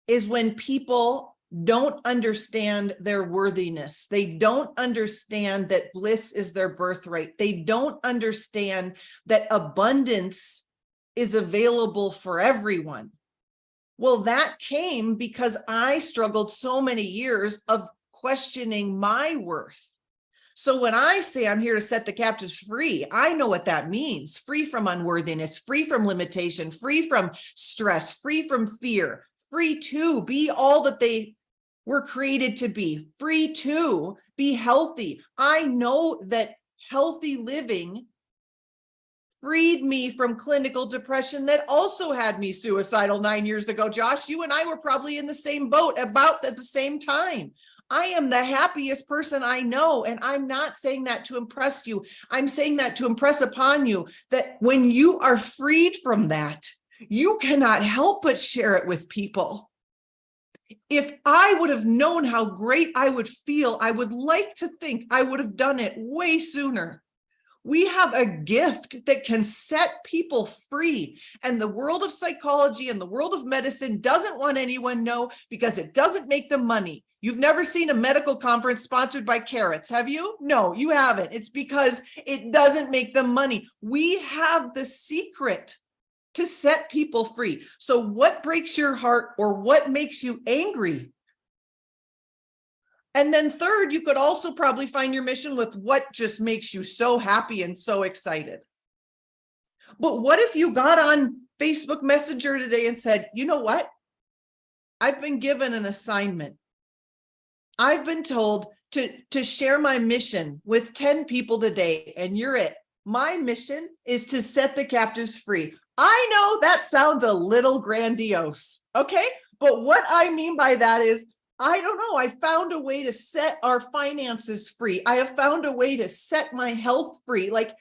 is when people don't understand their worthiness. They don't understand that bliss is their birthright. They don't understand that abundance is available for everyone. Well, that came because I struggled so many years of questioning my worth. So when I say I'm here to set the captives free, I know what that means. Free from unworthiness, free from limitation, free from stress, free from fear, free to be all that they were created to be, free to be healthy. I know that healthy living freed me from clinical depression that also had me suicidal 9 years ago. Josh, you and I were probably in the same boat about at the same time. I am the happiest person I know. And I'm not saying that to impress you. I'm saying that to impress upon you that when you are freed from that, you cannot help but share it with people. If I would have known how great I would feel, I would like to think I would have done it way sooner. We have a gift that can set people free. And the world of psychology and the world of medicine doesn't want anyone to know because it doesn't make them money. You've never seen a medical conference sponsored by carrots, have you? No, you haven't. It's because it doesn't make them money. We have the secret to set people free. So what breaks your heart or what makes you angry? And then third, you could also probably find your mission with what just makes you so happy and so excited. But what if you got on Facebook Messenger today and said, you know what? I've been given an assignment. I've been told to share my mission with 10 people today, and you're it. My mission is to set the captives free. I know that sounds a little grandiose, okay? But what I mean by that is, I don't know, I found a way to set our finances free. I have found a way to set my health free. Like,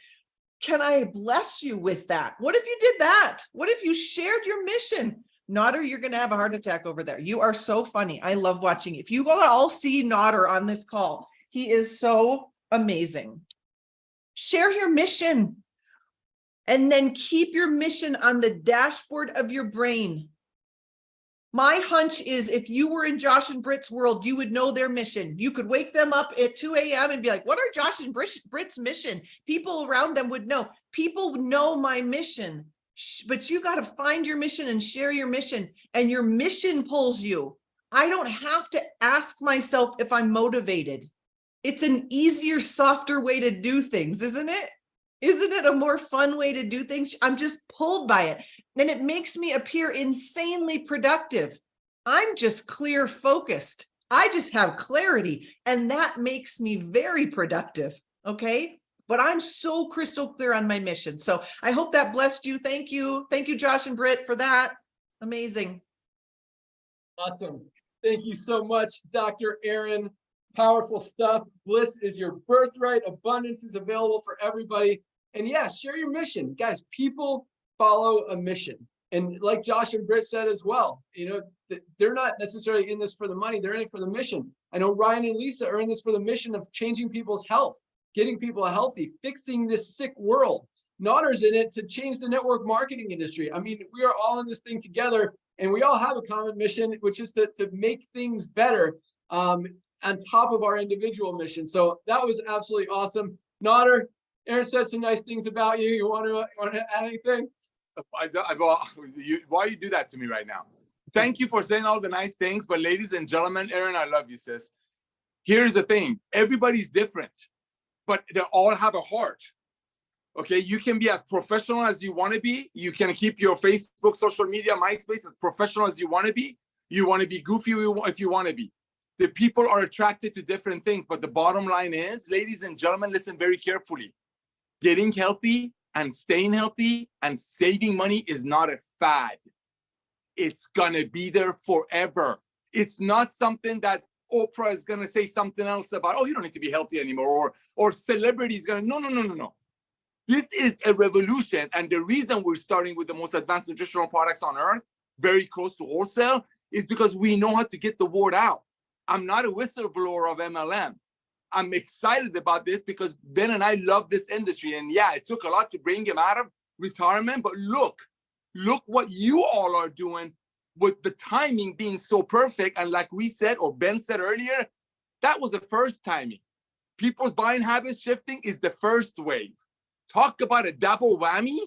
can I bless you with that? What if you did that? What if you shared your mission? Nodder, you're going to have a heart attack over there. You are so funny. I love watching. If you go all see Nodder on this call, he is so amazing. Share your mission and then keep your mission on the dashboard of your brain. My hunch is if you were in Josh and Britt's world, you would know their mission. You could wake them up at 2 a.m. and be like, what are Josh and Britt's mission? People around them would know. People know my mission, but you got to find your mission and share your mission, and your mission pulls you. I don't have to ask myself if I'm motivated. It's an easier, softer way to do things, isn't it? Isn't it a more fun way to do things? I'm just pulled by it. And it makes me appear insanely productive. I'm just clear focused. I just have clarity. And that makes me very productive. Okay. But I'm so crystal clear on my mission. So I hope that blessed you. Thank you. Thank you, Josh and Britt, for that. Amazing. Awesome. Thank you so much, Dr. Aaron. Powerful stuff. Bliss is your birthright. Abundance is available for everybody. And yeah, share your mission. Guys, people follow a mission. And like Josh and Britt said as well, you know, they're not necessarily in this for the money. They're in it for the mission. I know Ryan and Lisa are in this for the mission of changing people's health, getting people healthy, fixing this sick world. Nodder's in it to change the network marketing industry. I mean, we are all in this thing together, and we all have a common mission, which is to make things better. On top of our individual mission. So that was absolutely awesome. Nodder, Aaron said some nice things about you. You want to add anything? Why you do that to me right now? Thank you for saying all the nice things. But ladies and gentlemen, Aaron, I love you, sis. Here's the thing. Everybody's different, but they all have a heart. Okay, you can be as professional as you want to be. You can keep your Facebook, social media, MySpace as professional as you want to be. You want to be goofy if you want to be. The people are attracted to different things, but the bottom line is, ladies and gentlemen, listen very carefully. Getting healthy and staying healthy and saving money is not a fad. It's gonna be there forever. It's not something that Oprah is gonna say something else about, oh, you don't need to be healthy anymore, or celebrities gonna, no. This is a revolution, and the reason we're starting with the most advanced nutritional products on earth, very close to wholesale, is because we know how to get the word out. I'm not a whistleblower of MLM. I'm excited about this because Ben and I love this industry. And yeah, it took a lot to bring him out of retirement, but look what you all are doing with the timing being so perfect. And like we said, or Ben said earlier, that was the first timing. People's buying habits shifting is the first wave. Talk about a double whammy.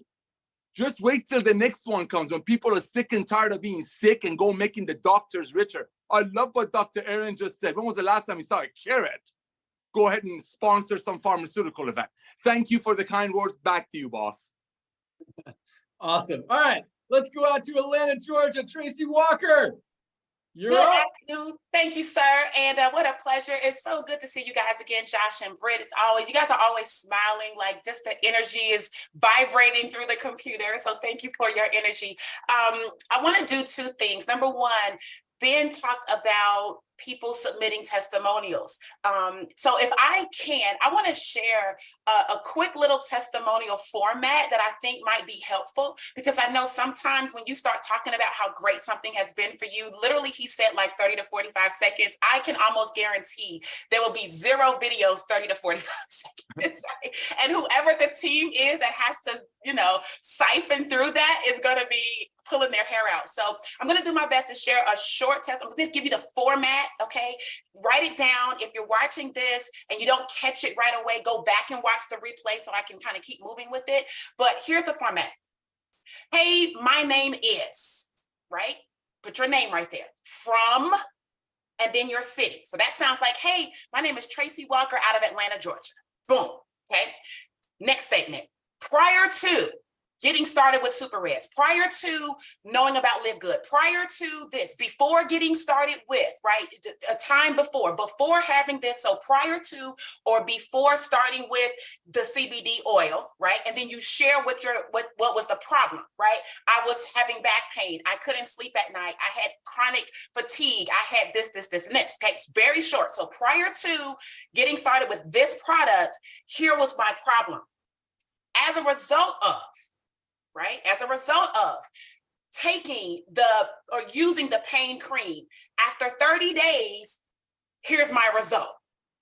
Just wait till the next one comes when people are sick and tired of being sick and go making the doctors richer. I love what Dr. Aaron just said. When was the last time you saw a carrot? Go ahead and sponsor some pharmaceutical event. Thank you for the kind words. Back to you, boss. Awesome. All right, let's go out to Atlanta, Georgia. Tracy Walker, you're Good up. afternoon. Thank you, sir. And what a pleasure. It's so good to see you guys again, Josh and Britt. You guys are always smiling, like just the energy is vibrating through the computer. So thank you for your energy. I want to do two things. Number one, Ben talked about people submitting testimonials. So if I can, I want to share a quick little testimonial format that I think might be helpful, because I know sometimes when you start talking about how great something has been for you, literally he said like 30 to 45 seconds. I can almost guarantee there will be 0 videos 30 to 45 seconds. And whoever the team is that has to, siphon through that is going to be pulling their hair out. So I'm going to do my best to share a short test. I'm going to give you the format. Okay. Write it down. If you're watching this and you don't catch it right away, go back and watch the replay so I can kind of keep moving with it. But here's the format. Hey, my name is, right? Put your name right there. From, and then your city. So that sounds like, hey, my name is Tracy Walker out of Atlanta, Georgia. Boom. Okay. Next statement. Prior to getting started with Super Reds, prior to knowing about LiveGood, prior to this, before getting started with, right, a time before having this, so prior to or before starting with the CBD oil, right, and then you share what was the problem, right? I was having back pain, I couldn't sleep at night, I had chronic fatigue, I had this, and this. Okay, it's very short. So prior to getting started with this product, here was my problem. As a result of taking or using the pain cream, after 30 days, here's my result,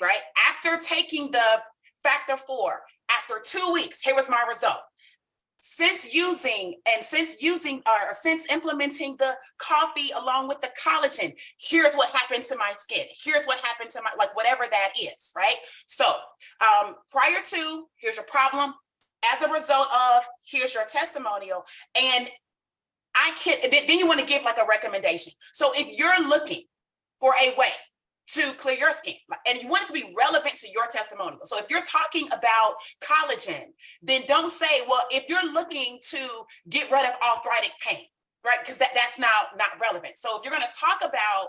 right? After taking the factor 4, after 2 weeks, here was my result. Since implementing the coffee along with the collagen, here's what happened to my skin. Here's what happened to my, whatever that is, right? So prior to, here's your problem. As a result of, here's your testimonial. And then you want to give like a recommendation. So if you're looking for a way to clear your skin and you want it to be relevant to your testimonial. So if you're talking about collagen, then don't say, well, if you're looking to get rid of arthritic pain, right? Because that's not relevant. So if you're going to talk about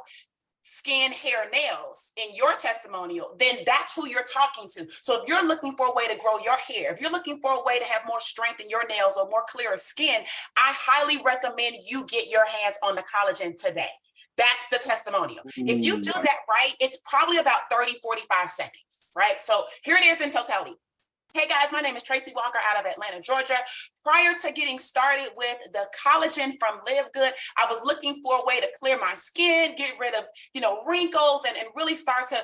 skin, hair, nails in your testimonial, then that's who you're talking to. So if you're looking for a way to grow your hair, if you're looking for a way to have more strength in your nails or more clearer skin, I highly recommend you get your hands on the collagen today. That's the testimonial. If you do that right, it's probably about 30, 45 seconds, right? So here it is in totality. Hey guys, my name is Tracy Walker out of Atlanta, Georgia. Prior to getting started with the collagen from LiveGood, I was looking for a way to clear my skin, get rid of, wrinkles and really start to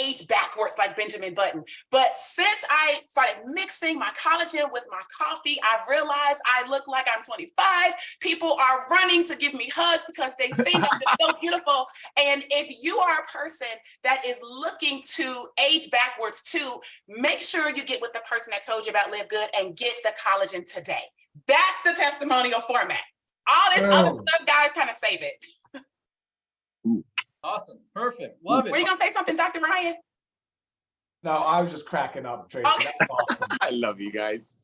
age backwards like Benjamin Button. But since I started mixing my collagen with my coffee, I realized I look like I'm 25. People are running to give me hugs because they think I'm just so beautiful. And if you are a person that is looking to age backwards too, make sure you get with the person that told you about LiveGood and get the collagen today. That's the testimonial format. All this other stuff, guys, kind of save it. Awesome. Perfect. Love it. Were you going to say something, Dr. Ryan? No, I was just cracking up, Tracy. Okay. That's awesome. I love you guys.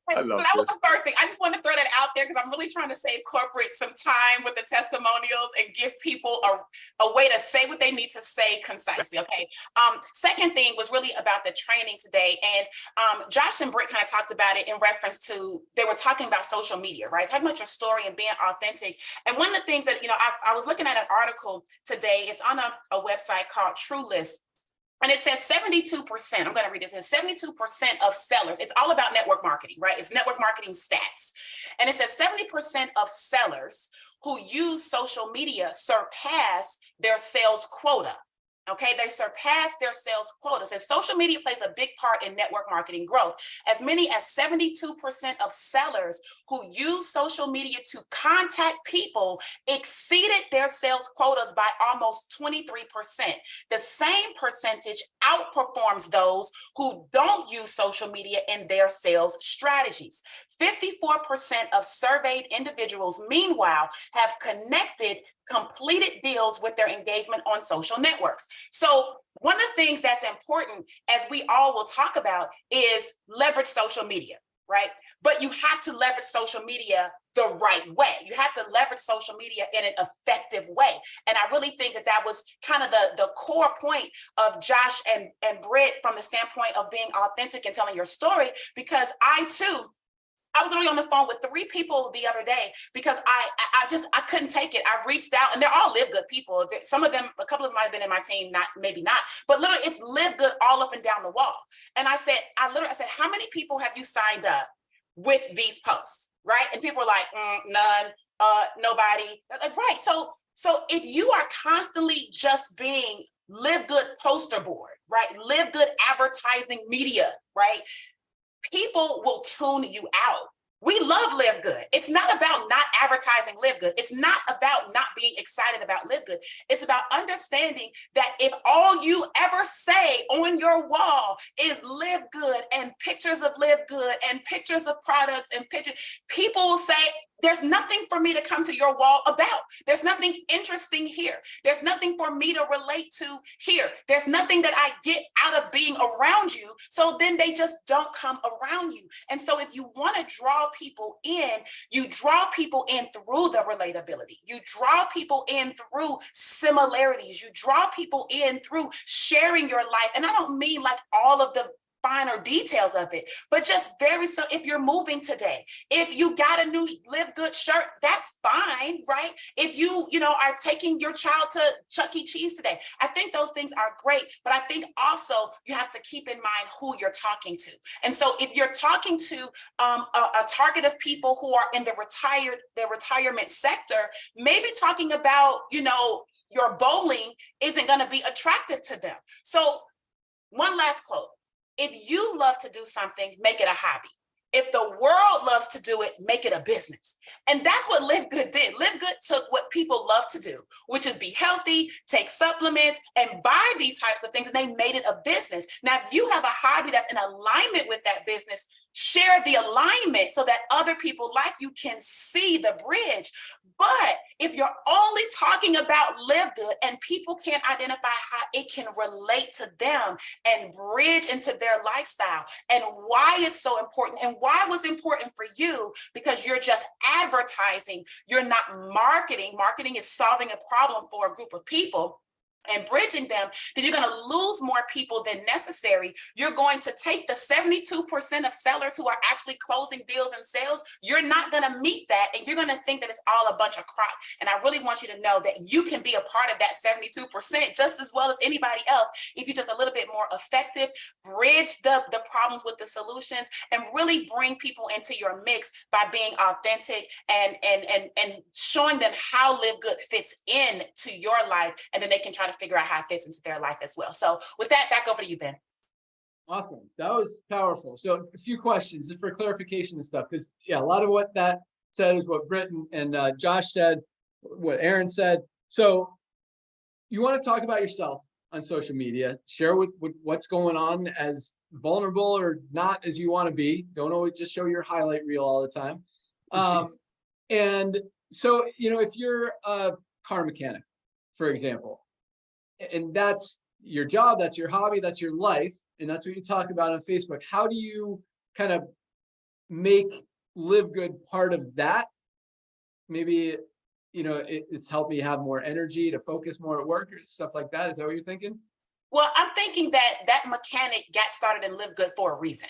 So that was the first thing. I just wanted to throw that out there because I'm really trying to save corporate some time with the testimonials and give people a way to say what they need to say concisely. Okay. Second thing was really about the training today. And Josh and Britt kind of talked about it in reference to, they were talking about social media, right? Talking about your story and being authentic. And one of the things that, I was looking at an article today, it's on a website called True List. And it says 72%, I'm going to read this, it says 72% of sellers, it's all about network marketing, right? It's network marketing stats. And it says 70% of sellers who use social media surpass their sales quota. Okay, they surpass their sales quota. So social media plays a big part in network marketing growth. As many as 72% of sellers who use social media to contact people exceeded their sales quotas by almost 23%. The same percentage outperforms those who don't use social media in their sales strategies. 54% of surveyed individuals, meanwhile, have completed deals with their engagement on social networks. So one of the things that's important, as we all will talk about, is leverage social media, right? But you have to leverage social media the right way. You have to leverage social media in an effective way. And I really think that that was kind of the core point of Josh and Britt from the standpoint of being authentic and telling your story, because I was only on the phone with 3 people the other day because I couldn't take it. I reached out, and they're all LiveGood people. Some of them, a couple of them might have been in my team, maybe not, but literally it's LiveGood all up and down the wall. And I said, how many people have you signed up with these posts, right? And people were like, none, nobody. Like, right. So if you are constantly just being LiveGood poster board, right? LiveGood advertising media, right? People will tune you out. We love LiveGood. It's not about not advertising LiveGood. It's not about not being excited about LiveGood. It's about understanding that if all you ever say on your wall is LiveGood and pictures of LiveGood and pictures of products and pictures, people will say, there's nothing for me to come to your wall about. There's nothing interesting here. There's nothing for me to relate to here. There's nothing that I get out of being around you. So then they just don't come around you. And so if you want to draw people in, you draw people in through the relatability. You draw people in through similarities. You draw people in through sharing your life. And I don't mean like all of the finer details of it, but just so if you're moving today, if you got a new LiveGood shirt, that's fine, right? If you are taking your child to Chuck E. Cheese today, I think those things are great, but I think also you have to keep in mind who you're talking to. And so if you're talking to a target of people who are in the retirement sector, maybe talking about, your bowling isn't going to be attractive to them. So one last quote. If you love to do something, make it a hobby. If the world loves to do it, make it a business. And that's what LiveGood did. LiveGood took what people love to do, which is be healthy, take supplements, and buy these types of things, and they made it a business. Now, if you have a hobby that's in alignment with that business, share the alignment so that other people like you can see the bridge. But if you're only talking about LiveGood and people can't identify how it can relate to them and bridge into their lifestyle and why it's so important and why it was important for you, because you're just advertising, you're not marketing. Marketing is solving a problem for a group of people and bridging them, then you're going to lose more people than necessary. You're going to take the 72% of sellers who are actually closing deals and sales. You're not going to meet that, and you're going to think that it's all a bunch of crap. And I really want you to know that you can be a part of that 72% just as well as anybody else if you're just a little bit more effective, bridge the problems with the solutions, and really bring people into your mix by being authentic and showing them how LiveGood fits in to your life, and then they can try to figure out how it fits into their life as well. So with that, back over to you, Ben. Awesome. That was powerful. So a few questions just for clarification and stuff, because a lot of what that said is what Britt and Josh said, what Aaron said. So you want to talk about yourself on social media, share with what's going on, as vulnerable or not as you want to be. Don't always just show your highlight reel all the time. And so, if you're a car mechanic, for example, and that's your job, that's your hobby, that's your life, and that's what you talk about on Facebook. How do you kind of make LiveGood part of that? Maybe, it's helped me have more energy to focus more at work or stuff like that. Is that what you're thinking? Well, I'm thinking that mechanic got started in LiveGood for a reason.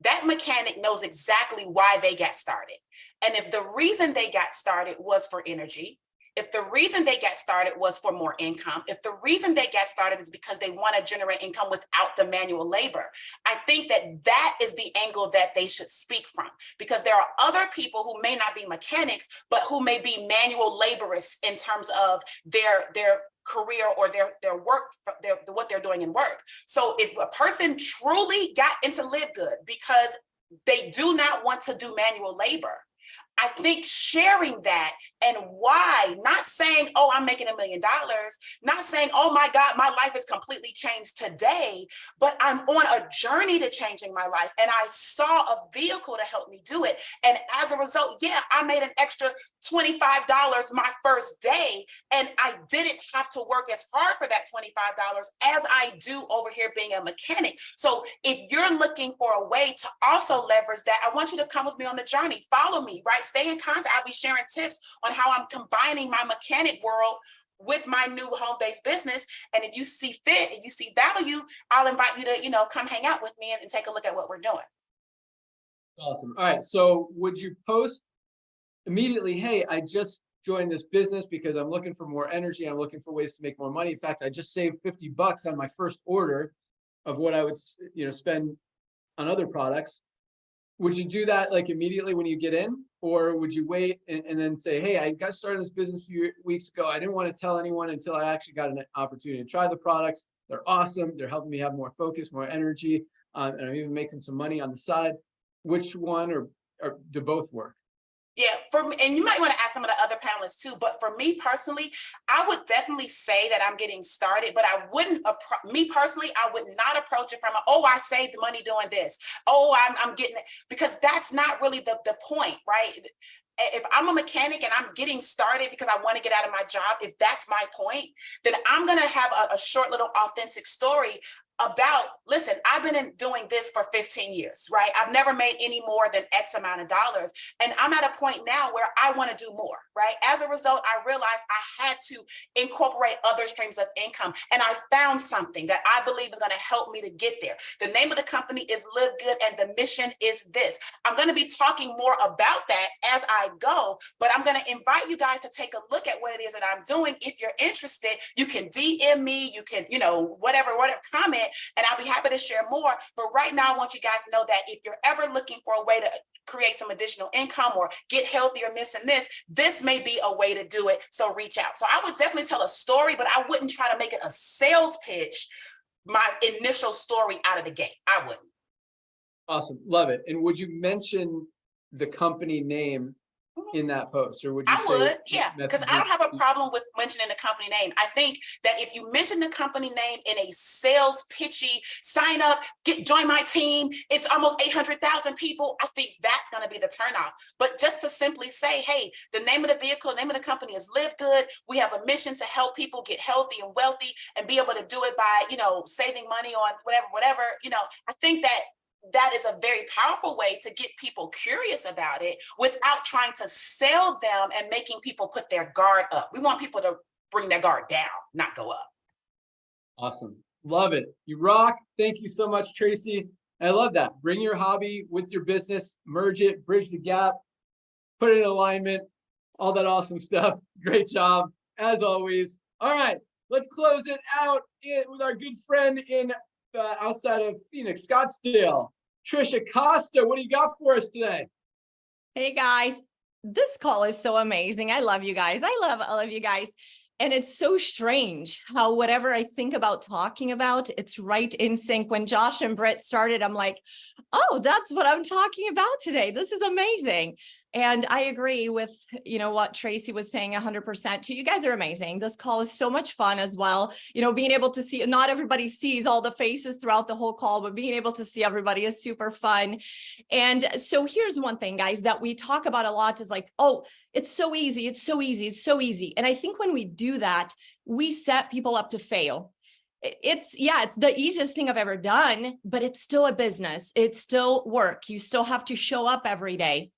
That mechanic knows exactly why they got started. And if the reason they got started was for energy, If the reason they got started was for more income, if the reason they got started is because they want to generate income without the manual labor, I think that is the angle that they should speak from, because there are other people who may not be mechanics, but who may be manual laborists in terms of their career or their work, what they're doing in work. So if a person truly got into LiveGood because they do not want to do manual labor, I think sharing that and why, not saying, oh, I'm making $1 million, not saying, oh my God, my life has completely changed today, but I'm on a journey to changing my life. And I saw a vehicle to help me do it. And as a result, yeah, I made an extra $25 my first day. And I didn't have to work as hard for that $25 as I do over here being a mechanic. So if you're looking for a way to also leverage that, I want you to come with me on the journey. Follow me, right? Stay in contact. I'll be sharing tips on how I'm combining my mechanic world with my new home-based business. And if you see fit and you see value, I'll invite you to, come hang out with me and take a look at what we're doing. Awesome. All right. So would you post immediately, hey, I just joined this business because I'm looking for more energy. I'm looking for ways to make more money. In fact, I just saved $50 on my first order of what I would, spend on other products. Would you do that like immediately when you get in, or would you wait and then say, hey, I got started this business a few weeks ago. I didn't want to tell anyone until I actually got an opportunity to try the products. They're awesome. They're helping me have more focus, more energy, and I'm even making some money on the side. Which one or do both work? Yeah, for me, and you might want to ask some of the other panelists too, but for me personally, I would definitely say that I'm getting started, but I wouldn't, me personally, I would not approach it from, oh, I saved money doing this. Oh, I'm getting it, because that's not really the point, right? If I'm a mechanic and I'm getting started because I want to get out of my job, if that's my point, then I'm going to have a short little authentic story about, listen, I've been doing this for 15 years, right? I've never made any more than X amount of dollars. And I'm at a point now where I want to do more, right? As a result, I realized I had to incorporate other streams of income. And I found something that I believe is going to help me to get there. The name of the company is LiveGood, and the mission is this. I'm going to be talking more about that as I go, but I'm going to invite you guys to take a look at what it is that I'm doing. If you're interested, you can DM me, you can, whatever, comment, and I'll be happy to share more. But right now, I want you guys to know that if you're ever looking for a way to create some additional income or get healthier, this may be a way to do it. So reach out. So I would definitely tell a story, but I wouldn't try to make it a sales pitch, my initial story out of the gate. I wouldn't. Awesome. Love it. And would you mention the company name in that post, or would you I would, yeah, because I don't have a problem with mentioning the company name. I think that if you mention the company name in a sales pitchy, sign up, join my team, it's almost 800,000 people, I think that's going to be the turnoff. But just to simply say, hey, the name of the vehicle, the name of the company is LiveGood. We have a mission to help people get healthy and wealthy and be able to do it by, saving money on whatever, I think that is a very powerful way to get people curious about it without trying to sell them and making people put their guard up. We want people to bring their guard down, not go up. Awesome. Love it. You rock. Thank you so much, Tracy. I love that. Bring your hobby with your business, merge it, bridge the gap, put it in alignment, all that awesome stuff. Great job, as always. All right, let's close it out with our good friend in outside of Phoenix, Scottsdale. Trisha Costa, what do you got for us today? Hey guys, this call is so amazing. I love you guys. I love all of you guys. And it's so strange how whatever I think about talking about, it's right in sync. When Josh and Britt started, I'm like, oh, that's what I'm talking about today. This is amazing. And I agree with, what Tracy was saying 100% too. You guys are amazing. This call is so much fun as well. Being able to see, not everybody sees all the faces throughout the whole call, but being able to see everybody is super fun. And so here's one thing, guys, that we talk about a lot is like, oh, it's so easy. It's so easy. It's so easy. And I think when we do that, we set people up to fail. It's the easiest thing I've ever done, but it's still a business. It's still work. You still have to show up every day.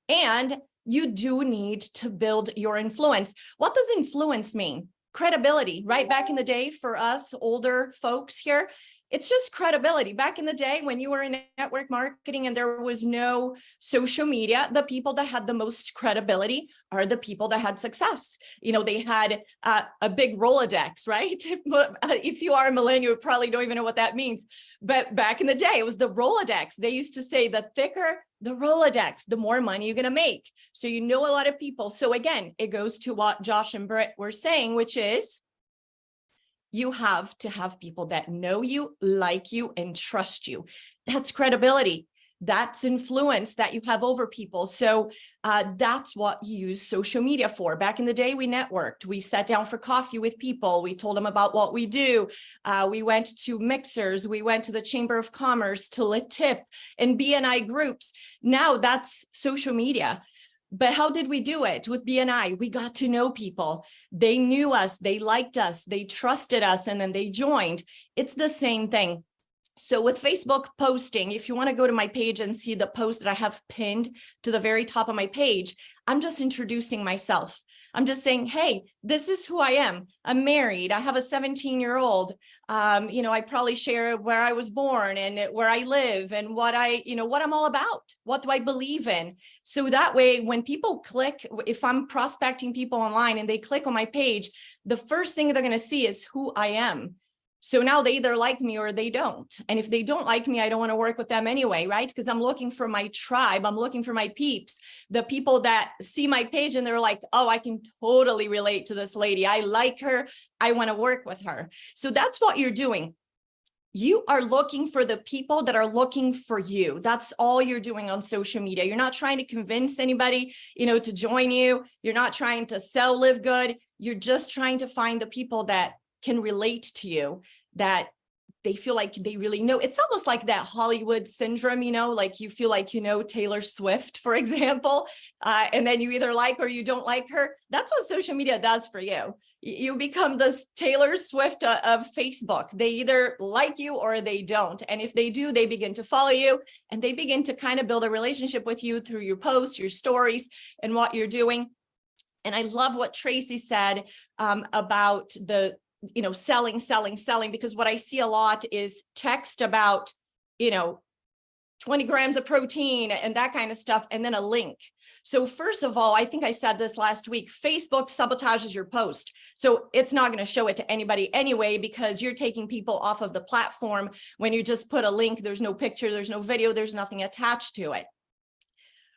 And you do need to build your influence. What does influence mean? Credibility, right? Back in the day for us older folks here, It's just credibility. Back in the day when you were in network marketing and there was no social media, the people that had the most credibility are the people that had success. You know, they had a big Rolodex, right? If you are a millennial, you probably don't even know what that means. But back in the day, it was the Rolodex. They used to say the thicker the Rolodex, the more money you're going to make. So you know a lot of people. So again, it goes to what Josh and Britt were saying, which is you have to have people that know you, like you, and trust you. That's credibility. That's influence that you have over people. So that's what you use social media for. Back in the day, we networked. We sat down for coffee with people. We told them about what we do. We went to mixers. We went to the Chamber of Commerce, to LaTip and BNI groups. Now that's social media. But how did we do it with BNI? We got to know people. They knew us, they liked us, they trusted us, and then they joined. It's the same thing. So with Facebook posting, if you want to go to my page and see the post that I have pinned to the very top of my page, I'm just introducing myself. I'm just saying, hey, this is who I am. I'm married. I have a 17-year-old. You know, I probably share where I was born and where I live and what I'm all about. What do I believe in? So that way, when people click, if I'm prospecting people online and they click on my page, the first thing they're going to see is who I am. So now they either like me or they don't. And if they don't like me, I don't want to work with them anyway, right? Because I'm looking for my tribe. I'm looking for my peeps, the people that see my page and they're like, oh, I can totally relate to this lady. I like her. I want to work with her. So that's what you're doing. You are looking for the people that are looking for you. That's all you're doing on social media. You're not trying to convince anybody, to join you. You're not trying to sell LiveGood. You're just trying to find the people that can relate to you, that they feel like they really know. It's almost like that Hollywood syndrome, like you feel like, Taylor Swift, for example, and then you either like or you don't like her. That's what social media does for you. You become this Taylor Swift of Facebook. They either like you or they don't. And if they do, they begin to follow you and they begin to kind of build a relationship with you through your posts, your stories, and what you're doing. And I love what Tracy said about the selling, because what I see a lot is text about, 20 grams of protein and that kind of stuff, and then a link. So first of all, I think I said this last week, Facebook sabotages your post. So it's not going to show it to anybody anyway, because you're taking people off of the platform when you just put a link. There's no picture, there's no video, there's nothing attached to it.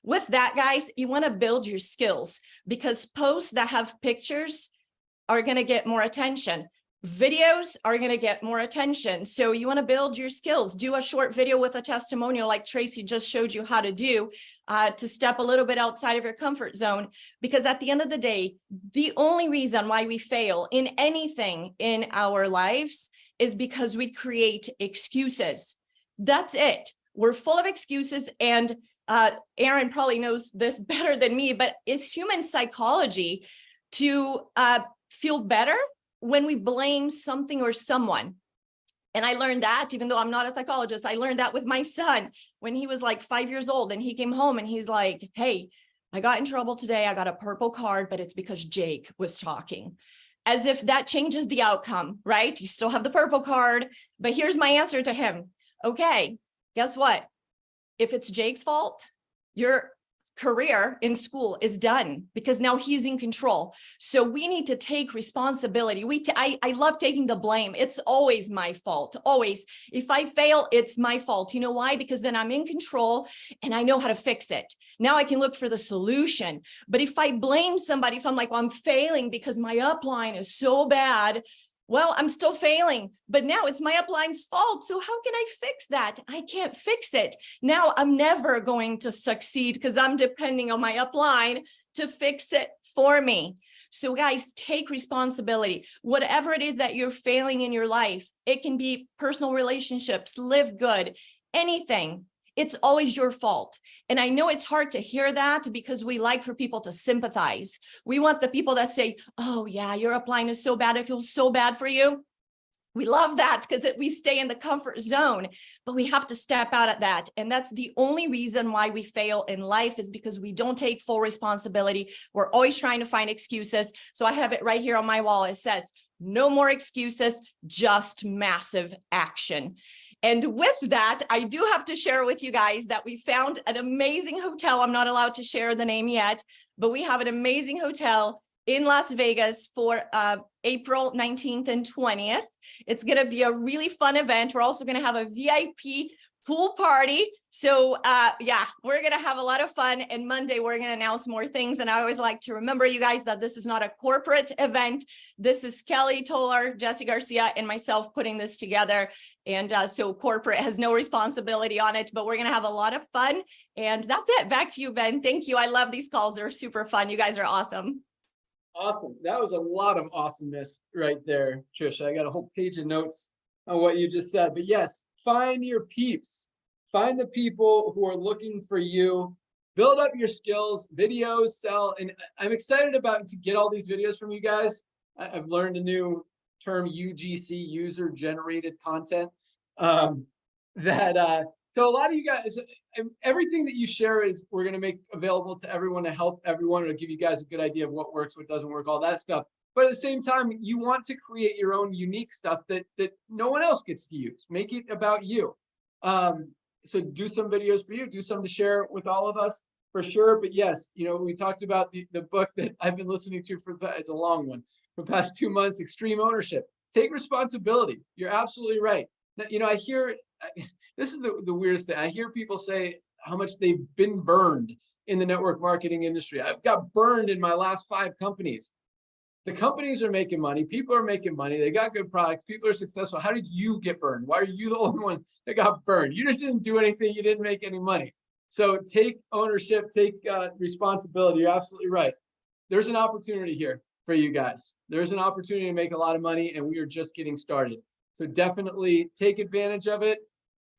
With that, guys, you want to build your skills, because posts that have pictures are going to get more attention. Videos are going to get more attention. So you want to build your skills. Do a short video with a testimonial like Tracy just showed you how to do, to step a little bit outside of your comfort zone. Because at the end of the day, the only reason why we fail in anything in our lives is because we create excuses. That's it. We're full of excuses. And Aaron probably knows this better than me, but it's human psychology to feel better when we blame something or someone. And I learned that, even though I'm not a psychologist, I learned that with my son when he was like 5 years old, and he came home and he's like, hey, I got in trouble today. I got a purple card, but it's because Jake was talking. As if that changes the outcome, right? You still have the purple card, but here's my answer to him. Okay, guess what? If it's Jake's fault, your career in school is done, because now he's in control. So we need to take responsibility. I love taking the blame. It's always my fault. Always. If I fail, it's my fault. You know why? Because then I'm in control and I know how to fix it. Now I can look for the solution. But if I blame somebody, if I'm like, well, I'm failing because my upline is so bad, well, I'm still failing, but now it's my upline's fault. So how can I fix that? I can't fix it. Now I'm never going to succeed because I'm depending on my upline to fix it for me. So guys, take responsibility. Whatever it is that you're failing in your life, it can be personal relationships, LiveGood, anything. It's always your fault. And I know it's hard to hear that because we like for people to sympathize. We want the people that say, oh yeah, your upline is so bad. I feel so bad for you. We love that because we stay in the comfort zone, but we have to step out of that. And that's the only reason why we fail in life, is because we don't take full responsibility. We're always trying to find excuses. So I have it right here on my wall. It says, No more excuses, just massive action. And with that, I do have to share with you guys that we found an amazing hotel. I'm not allowed to share the name yet, but we have an amazing hotel in Las Vegas for April 19th and 20th. It's going to be a really fun event. We're also going to have a VIP pool party. So yeah, we're going to have a lot of fun. And Monday, we're going to announce more things. And I always like to remember you guys that this is not a corporate event. This is Kelly Toller, Jesse Garcia, and myself putting this together. And so corporate has no responsibility on it, but we're going to have a lot of fun. And that's it. Back to you, Ben. Thank you. I love these calls. They're super fun. You guys are awesome. Awesome. That was a lot of awesomeness right there, Trisha. I got a whole page of notes on what you just said. But yes, find your peeps. Find the people who are looking for you. Build up your skills, videos, sell. And I'm excited to get all these videos from you guys. I've learned a new term, UGC, user generated content. So a lot of you guys, everything that you share is we're going to make available to everyone to help everyone. It'll give you guys a good idea of what works, what doesn't work, all that stuff. But at the same time, you want to create your own unique stuff that no one else gets to use. Make it about you. So do some videos for you, do some to share with all of us for sure. But yes, we talked about the book that I've been listening to it's a long one, for the past 2 months, Extreme Ownership. Take responsibility. You're absolutely right. Now, I hear, this is the weirdest thing. I hear people say how much they've been burned in the network marketing industry. I've got burned in my last 5 companies. The companies are making money. People are making money. They got good products. People are successful. How did you get burned? Why are you the only one that got burned? You just didn't do anything. You didn't make any money. So take ownership, take responsibility. You're absolutely right. There's an opportunity here for you guys. There's an opportunity to make a lot of money, and we are just getting started. So definitely take advantage of it.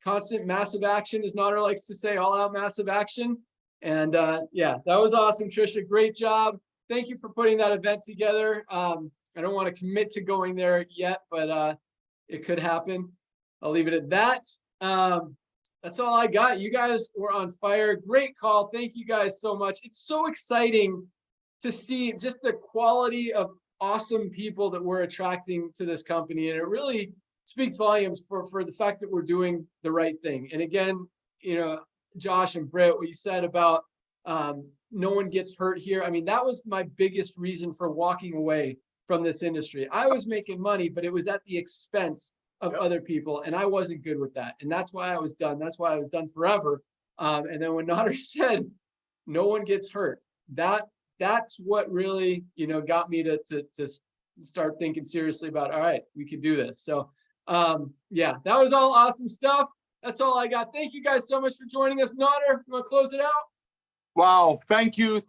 Constant massive action, as Nader likes to say, all out massive action. And yeah, that was awesome, Trisha. Great job. Thank you for putting that event together. I don't want to commit to going there yet, but it could happen. I'll leave it at that. That's all I got. You guys were on fire. Great call. Thank you guys so much. It's so exciting to see just the quality of awesome people that we're attracting to this company. And it really speaks volumes for the fact that we're doing the right thing. And again, Josh and Britt, what you said about no one gets hurt here. I mean, that was my biggest reason for walking away from this industry. I was making money, but it was at the expense of other people. And I wasn't good with that. And that's why I was done. That's why I was done forever. And then when Nader said, no one gets hurt, that's what really, got me to start thinking seriously about, all right, we could do this. So yeah, that was all awesome stuff. That's all I got. Thank you guys so much for joining us. Nader, you want to close it out? Wow. Thank you,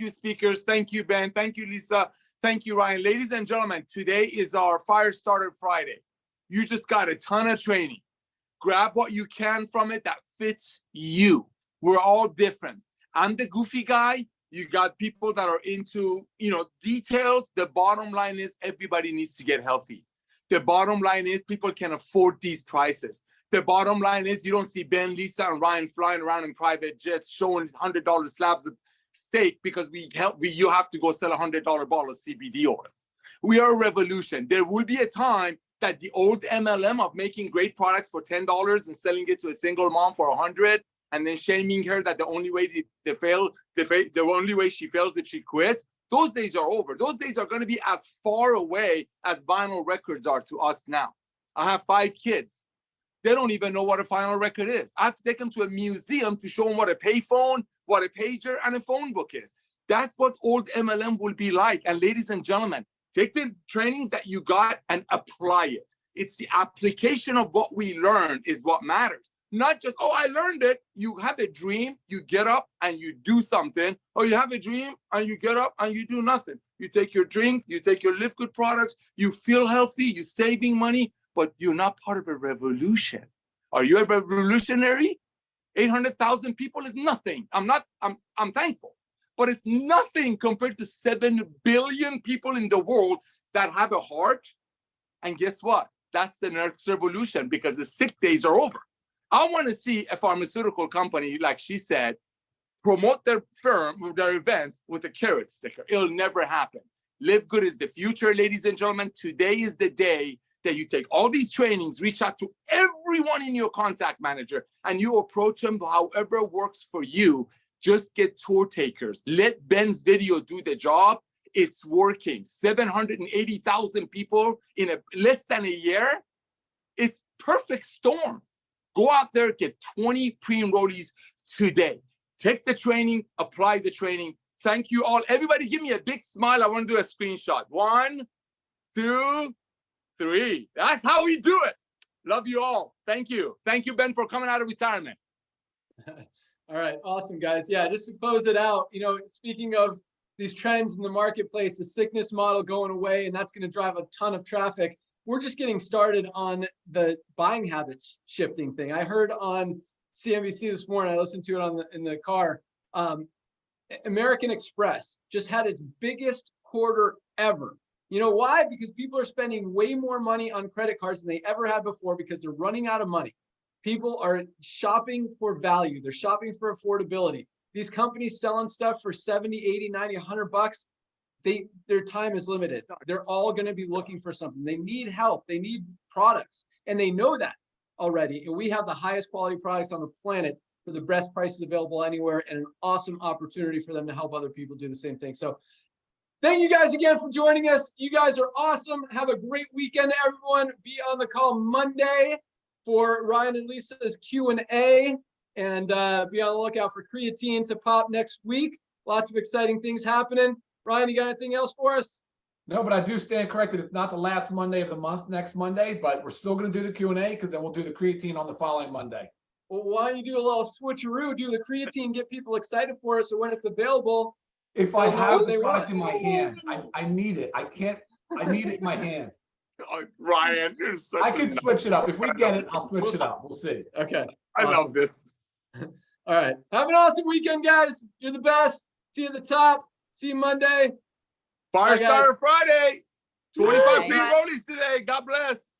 speakers. Thank you, Ben. Thank you, Lisa. Thank you, Ryan. Ladies and gentlemen, today is our FireStarter Friday. You just got a ton of training. Grab what you can from it that fits you. We're all different. I'm the goofy guy. You got people that are into, details. The bottom line is everybody needs to get healthy. The bottom line is people can afford these prices. The bottom line is you don't see Ben, Lisa, and Ryan flying around in private jets showing $100 slabs of steak because you have to go sell a $100 bottle of CBD oil. We are a revolution. There will be a time that the old MLM of making great products for $10 and selling it to a single mom for $100 and then shaming her that the only way the only way she fails if she quits, those days are over. Those days are going to be as far away as vinyl records are to us now. I have 5 kids. They don't even know what a vinyl record is. I have to take them to a museum to show them what a payphone, what a pager, and a phone book is. That's what old MLM will be like. And ladies and gentlemen, take the trainings that you got and apply it. It's the application of what we learned is what matters. Not just, oh, I learned it. You have a dream, you get up and you do something. Or you have a dream and you get up and you do nothing. You take your drink, you take your LiveGood products, you feel healthy, you're saving money, but you're not part of a revolution. Are you a revolutionary? 800,000 people is nothing. I'm thankful, but it's nothing compared to 7 billion people in the world that have a heart. And guess what? That's the next revolution because the sick days are over. I want to see a pharmaceutical company, like she said, promote their firm, their events with a carrot sticker. It'll never happen. Live Good is the future, ladies and gentlemen. Today is the day that you take all these trainings, reach out to everyone in your contact manager, and you approach them however works for you. Just get tour takers. Let Ben's video do the job. It's working. 780,000 people in less than a year. It's perfect storm. Go out there, get 20 pre-enrollees today. Take the training, apply the training. Thank you all. Everybody give me a big smile. I want to do a screenshot. 1, 2, 3. That's how we do it. Love you all. Thank you. Thank you, Ben, for coming out of retirement. All right, awesome, guys. Yeah, just to close it out, you know, speaking of these trends in the marketplace, the sickness model going away, and that's going to drive a ton of traffic. We're just getting started on the buying habits shifting thing. I heard on CNBC this morning, I listened to it in the car. American Express just had its biggest quarter ever. You know why? Because people are spending way more money on credit cards than they ever had before because they're running out of money. People are shopping for value. They're shopping for affordability. These companies selling stuff for 70, 80, 90, 100 bucks. Their time is limited. They're all going to be looking for something. They need help. They need products. And they know that already. And we have the highest quality products on the planet for the best prices available anywhere, and an awesome opportunity for them to help other people do the same thing. So thank you guys again for joining us. You guys are awesome. Have a great weekend, everyone. Be on the call Monday for Ryan and Lisa's Q&A, and be on the lookout for creatine to pop next week. Lots of exciting things happening. Ryan, you got anything else for us? No, but I do stand corrected. It's not the last Monday of the month next Monday, but we're still going to do the Q&A because then we'll do the creatine on the following Monday. Well, why don't you do a little switcheroo, do the creatine, get people excited for it, so when it's available, if I have they the want. product in my hand, I need it. I need it in my hand. Oh, Ryan, you're such I could switch it up. If we get it, I'll switch it up. We'll see. Okay. I love this. All right. Have an awesome weekend, guys. You're the best. See you at the top. See you Monday. FireStarter Friday. 25 Bye. pre-enrollees today. God bless.